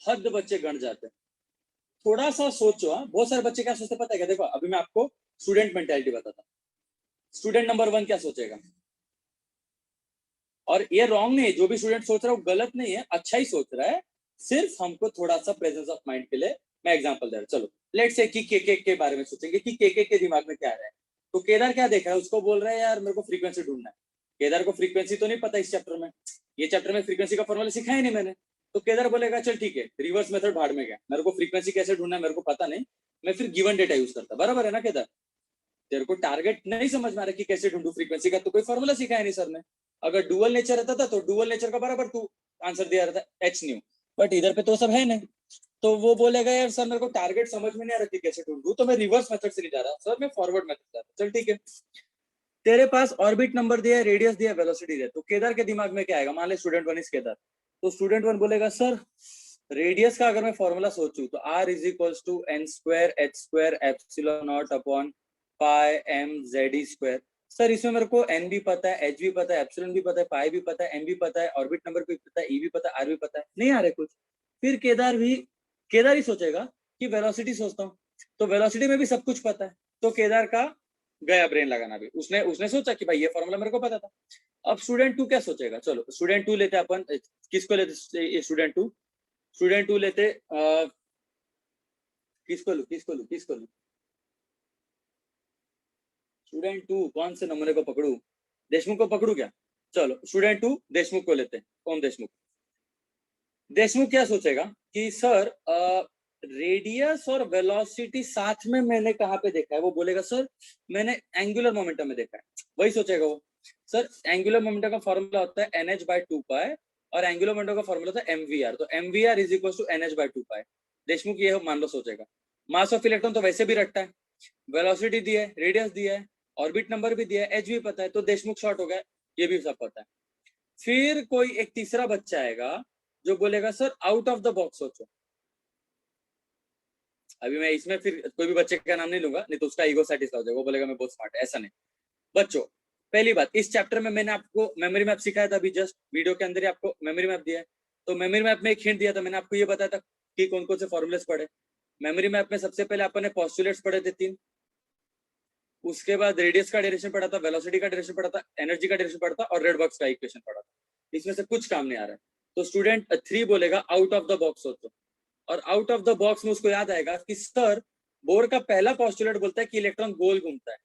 हद बच्चे गण जाते हैं। थोड़ा सा सोचो। हाँ, बहुत सारे बच्चे क्या सोचते पता है क्या? देखो अभी मैं आपको स्टूडेंट मेंटालिटी बताता हूँ। स्टूडेंट नंबर 1 क्या सोचेगा? और ये रॉन्ग नहीं है, जो भी स्टूडेंट सोच रहा है वो गलत नहीं है, अच्छा ही सोच रहा है। सिर्फ हमको थोड़ा सा प्रेजेंस ऑफ माइंड के लिए मैं एग्जांपल दे रहा हूँ। चलो लेट्स से कि के बारे में सोचेंगे कि के दिमाग में क्या आ रहा है। तो केदार क्या देख रहा है? उसको बोल रहा है यार मेरे को फ्रीक्वेंसी ढूंढना है। केदार को फ्रीक्वेंसी तो नहीं पता इस चैप्टर में, ये चैप्टर में फ्रीक्वेंसी का फॉर्मूला सिखाया ही नहीं मैंने। तो केदार बोलेगा चल ठीक है, रिवर्स मेथड भाड़ में गया, मेरे को फ्रीक्वेंसी कैसे ढूंढना है मेरे को पता नहीं, मैं फिर गिवन डेटा यूज करता। बराबर है ना केदार? तेरे को टारगेट नहीं समझ में आ रहा कि कैसे ढूंढू फ्रीक्वेंसी का, तो कोई फॉर्मूला सिखाया नहीं सर ने। अगर डुअल नेचर रहता था तो डुअल नेचर का बराबर तू आंसर दिया रहता एच न्यू, बट इधर पे तो सब है नहीं। तो वो बोलेगा यार सर मेरे को टारगेट समझ में नहीं आ रहा कि कैसे ढूंढू, तो मैं रिवर्स मेथड से नहीं जा रहा सर, मैं फॉरवर्ड मेथड जा रहा। चल ठीक है, तेरे पास ऑर्बिट नंबर दिया है, रेडियस दिया है, वेलोसिटी दिया है। तो केदार के दिमाग में क्या आएगा? मान ले स्टूडेंट 1 इज केदार, तो स्टूडेंट 1 बोलेगा सर रेडियस का अगर मैं फॉर्मूला सोचूं तो r is equals to n square h square epsilon not upon pi m z e square. Sir इसमें मेरे को n भी पता है, h भी पता है, एप्सिलॉन भी पता है, पाई भी पता है, m भी पता है, ऑर्बिट नंबर भी पता है, e भी पता है, r भी पता है, नहीं आ रहे कुछ। फिर केदार ही सोचेगा कि वेलोसिटी सोचता हूँ, तो वेलोसिटी में भी सब कुछ पता है। तो केदार का गया ब्रेन लगाना भी, उसने उसने सोचा कि भाई ये फॉर्मूला मेरे को पता था। अब स्टूडेंट 2 क्या सोचेगा? चलो स्टूडेंट 2 लेते अपन, किसको लेते? स्टूडेंट 2 लेते, किसको लू? स्टूडेंट 2 कौन से नमूने को पकड़ू? देशमुख को पकड़ू क्या? चलो स्टूडेंट 2 देशमुख को लेते हैं। ओम देशमुख। देशमुख क्या सोचेगा कि सर रेडियस और वेलोसिटी साथ में मैंने कहाँ पे देखा है? वो बोलेगा सर मैंने एंगुलर मोमेंटम में देखा है। वही सोचेगा वो, सर एंगुलर मोमेंटम का फॉर्मूला होता है NH/2 और एंगुलर मोमेंटम का फॉर्मूला होता है MVR। तो MVR is equal to NH/2। Deshmukh ये मान लो सोचेगा। मास ऑफ इलेक्ट्रॉन तो वैसे भी रटता है, वेलोसिटी दिया है, रेडियस दिया है, ऑर्बिट नंबर भी दिया है, एच भी पता है, तो देशमुख शॉर्ट हो गया, ये भी सब पता है। फिर कोई एक तीसरा बच्चा आएगा जो बोलेगा sir out of the box सोचो। अभी मैं इसमें फिर कोई भी बच्चे का नाम नहीं लूंगा, नहीं तो उसका ईगो सेटिस्फाई हो जाएगा, वो बोलेगा मैं बहुत स्मार्ट है। ऐसा नहीं बच्चों, पहली बात, इस चैप्टर में मैंने आपको मेमोरी मैप सिखाया था, अभी जस्ट वीडियो के अंदर ही आपको मेमोरी मैप दिया है। तो मेमोरी मैप में एक हिंट दिया था, मैंने आपको ये बताया था कि कौन कौन से फॉर्मूलेस पढ़े। मेमोरी मैप में सबसे पहले अपन ने पोस्टुलेट्स पढ़े थे 3, उसके बाद रेडियस का डायरेक्शन पढ़ा था, वेलोसिटी का डायरेक्शन पढ़ा था, एनर्जी का डायरेक्शन पढ़ा था और रेड बॉक्स का इक्वेशन पढ़ा था। इसमें से कुछ काम नहीं आ रहा है, तो स्टूडेंट 3 बोलेगा आउट ऑफ द बॉक्स सोचो। और आउट ऑफ द बॉक्स में उसको याद आएगा कि सर बोर का पहला पोस्टुलेट बोलता है कि इलेक्ट्रॉन गोल घूमता है।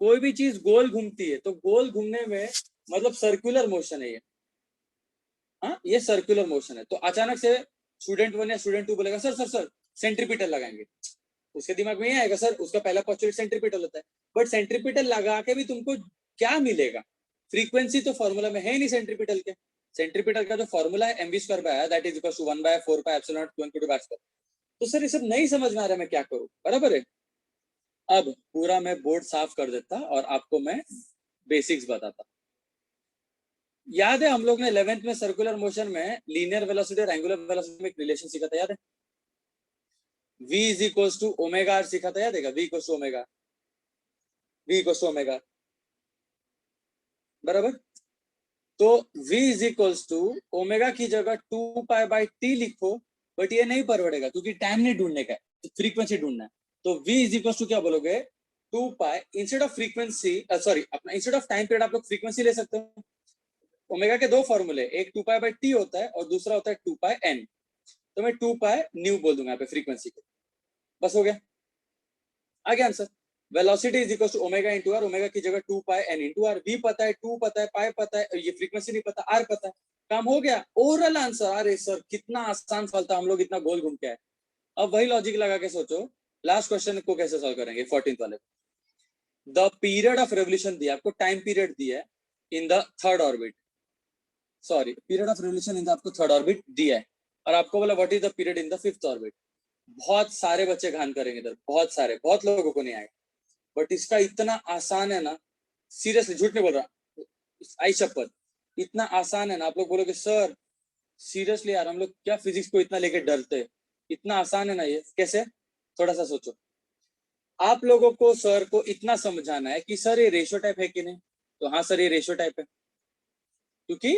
कोई भी चीज गोल घूमती है तो गोल घूमने में मतलब सर्कुलर मोशन है ये। हाँ, ये सर्कुलर मोशन है। तो अचानक से स्टूडेंट 1 या स्टूडेंट 2 बोलेगा सर सर सर सेंट्रीपिटल लगाएंगे। उसके दिमाग में ये आएगा सर उसका पहला पोस्टुलेट सेंट्रीपिटल होता है, बट सेंट्रीपिटल लगा के भी तुमको क्या मिलेगा? फ्रीक्वेंसी तो फॉर्मूला में है नहीं सेंट्रीपिटल के। सेंट्रीपिटल का जो फॉर्मूला है mv² that is equal to 1/4πε0 तो सर ये सब नहीं समझ में आ रहा है, मैं क्या करूं? बराबर है। अब पूरा मैं बोर्ड साफ कर देता और आपको मैं बेसिक्स बताता। याद है हम लोग ने 11th में सर्कुलर मोशन में लीनियर वेलोसिटी और एंगुलर वेलोसिटी में एक रिलेशन सीखा था, याद है? v is equals to omega r सीखा था, याद है? v equals to omega, v equals to omega, बराबर। तो v is equals to omega की जगह 2π/t लिखो, बट ये नहीं परवड़ेगा क्योंकि टाइम नहीं ढूंढने का है, फ्रीक्वेंसी ढूंढना है। तो v इज इक्वल्स टू क्या बोलोगे? 2π इंस्टेड ऑफ फ्रीक्वेंसी, सॉरी अपना इंस्टेड ऑफ टाइम पीरियड आप लोग फ्रीक्वेंसी ले सकते हो। ओमेगा के दो फॉर्मूले, एक 2π/t होता है और दूसरा होता है 2πn। तो मैं 2π न्यू बोल दूंगा यहाँ पे फ्रीक्वेंसी को, बस हो गया, आ गया answer. Velocity is equal to omega into r, omega की जगह 2πn इंटू आर। v पता है, 2 पता है, पाई पता है, ये फ्रीक्वेंसी नहीं पता, आर पता है, काम हो गया। Oral answer. अरे सर कितना आसान सवाल था, हम लोग इतना गोल घूम के आए। अब वही लॉजिक लगा के सोचो लास्ट क्वेश्चन को कैसे सॉल्व करेंगे 14th वाले। द पीरियड ऑफ रेवोल्यूशन दिया आपको, टाइम पीरियड दिया है इन the third orbit, sorry period of revolution in the आपको थर्ड ऑर्बिट दिया है, और आपको बोला what is the period in the fifth orbit. बहुत सारे बच्चे घान करेंगे इधर, बहुत सारे, बहुत लोगों को नहीं आएगा, बट इसका इतना आसान है ना, सीरियसली झूठ नहीं बोल रहा, आई शपथ, इतना आसान है ना। आप लोग बोलोगे सर सीरियसली यार हम लोग क्या फिजिक्स को इतना लेके डरते हैं, इतना आसान है ना ये, कैसे? थोड़ा सा सोचो। आप लोगों को सर को इतना समझाना है कि सर ये रेशियो टाइप है कि नहीं, तो हाँ सर ये रेशियो टाइप है, क्योंकि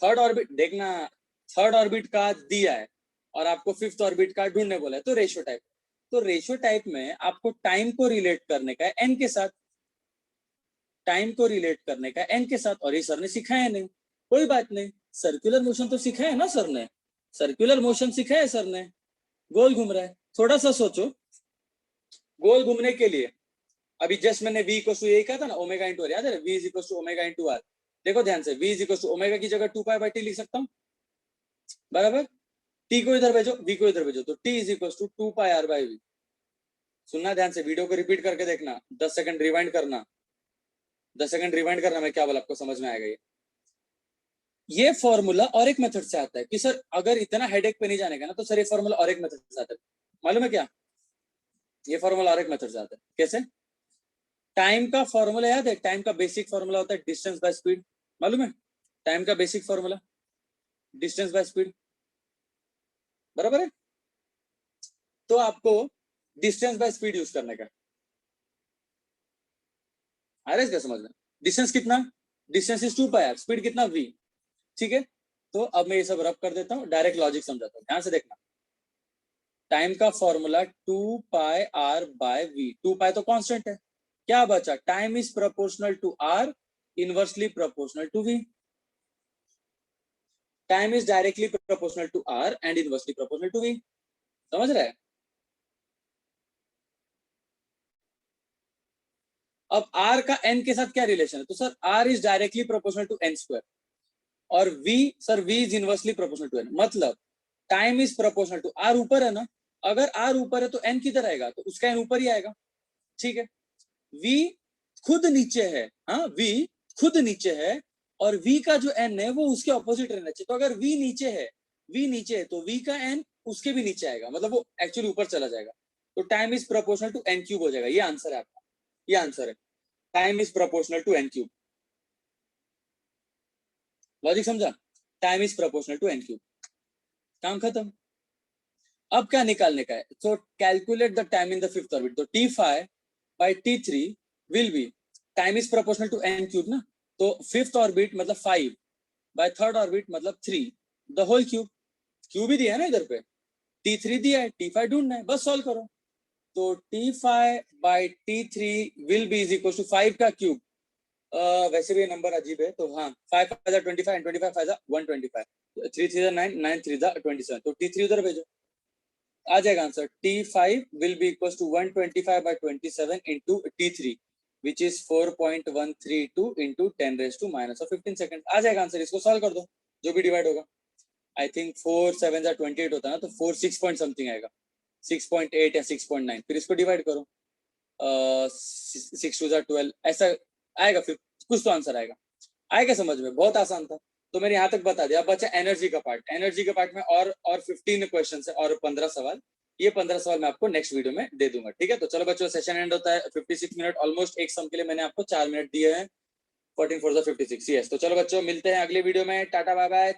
थर्ड ऑर्बिट देखना, थर्ड ऑर्बिट का दिया है और आपको फिफ्थ ऑर्बिट का ढूंढने बोला है, तो रेशियो टाइप। तो रेशियो टाइप में आपको टाइम को रिलेट करने का है एन के साथ, टाइम को रिलेट करने का एन के साथ, और ये सर ने सिखाया नहीं, कोई बात नहीं। सर्कुलर मोशन तो सिखाया है ना सर ने, सर्कुलर मोशन सिखाया है सर ने, गोल घूम रहा है। थोड़ा सा सोचो, गोल घूमने के लिए अभी जस्ट मैंने v इक्वल टू यही कहा था ना, ओमेगा इंटू आर, याद है? v is equal to omega into r. देखो ध्यान से, v is equal to omega की जगह 2π/t लिख सकता हूँ, बराबर। t को इधर भेजो, v को इधर भेजो, तो t is equal to 2πr/v। सुनना ध्यान से, वीडियो को रिपीट करके देखना, 10 सेकंड रिवाइंड करना, 10 सेकंड रिवाइंड करना, मैं क्या बोला आपको समझ में आएगा। ये फॉर्मूला और एक मेथड से आता है कि सर अगर इतना हेडेक पे नहीं जाने का ना, तो सर ये फॉर्मूला और एक मेथड से आता है, मालूम है क्या? ये फॉर्मूला और एक मेथड से आता है, कैसे? टाइम का फॉर्मूला याद है? टाइम का बेसिक फॉर्मूला होता है डिस्टेंस बाय स्पीड, मालूम है? टाइम का basic formula distance by speed, बराबर है। तो आपको डिस्टेंस बाय स्पीड यूज करने का, आ रहा है क्या समझ में? डिस्टेंस कितना? डिस्टेंस इज 2πr, स्पीड कितना? v, ठीक है। तो अब मैं ये सब रब कर देता हूँ, डायरेक्ट लॉजिक समझाता हूँ, ध्यान से देखना। टाइम का फॉर्मूला 2πr/v, 2π तो कांस्टेंट है, क्या बचा? Time is proportional to r, inversely proportional to v। Time is directly proportional to r and inversely proportional to v, समझ रहे हैं? अब r का n के साथ क्या रिलेशन है? तो sir r is directly proportional to n², और v, sir v is inversely proportional to n, मतलब time is proportional to r, ऊपर है ना, अगर आर ऊपर है तो एन किधर आएगा, तो उसका एन ऊपर ही आएगा, ठीक है। वी खुद नीचे है, हाँ वी खुद नीचे है, और वी का जो एन है वो उसके ऑपोजिट रहना चाहिए। तो अगर वी नीचे है, तो वी का एन उसके भी नीचे आएगा, मतलब वो एक्चुअली ऊपर चला जाएगा। तो time is proportional to n cube हो जाएगा। ये आंसर है आपका, ये आंसर है, time is proportional to n cube. Logic समझा? Time is proportional to n cube, काम खत्म। अब क्या निकालने का है, so calculate the time in the fifth orbit. तो t5 by t3 will be, time is proportional to n cube ना, तो फिफ्थ ऑर्बिट मतलब 5 बाय थर्ड ऑर्बिट मतलब 3 द होल क्यूब। क्यूब भी दिया है ना इधर पे, t3 दिया है, t5 ढूंढना है, बस सॉल्व करो। तो t5 by t3 will be is equal to 5 का क्यूब। वैसे भी ये नंबर अजीब है, तो हाँ 5 5 25 एंड 25 5 125, 3 3 9 9 3 27, तो t3 उधर भेजो, आ जाएगा answer. t5 will be equals to 125 by 27 into t3 which is 4.132 into 10 raised to minus of 15 second. आ जाएगा आंसर, इसको सॉल्व कर दो, जो भी डिवाइड होगा। आई थिंक 4 7 28 होता है ना, तो 4 6 पॉइंट समथिंग आएगा, 6.8 या 6.9, फिर इसको डिवाइड करो, 6 2 12 ऐसा आएगा, फिर कुछ तो आंसर आएगा। आएगा समझ में? बहुत आसान था। तो मैंने यहाँ तक बता दिया। अब बचा एनर्जी का पार्ट। एनर्जी के पार्ट में और 15 क्वेश्चन है और 15 सवाल। ये 15 सवाल मैं आपको नेक्स्ट वीडियो में दे दूंगा, ठीक है। तो चलो बच्चों, सेशन एंड होता है 56 मिनट ऑलमोस्ट। एक सम के लिए मैंने आपको 4 मिनट दिए हैं, 14 4 56, यस। तो चलो बच्चों, मिलते हैं अगले वीडियो में, टाटा बाय बाय।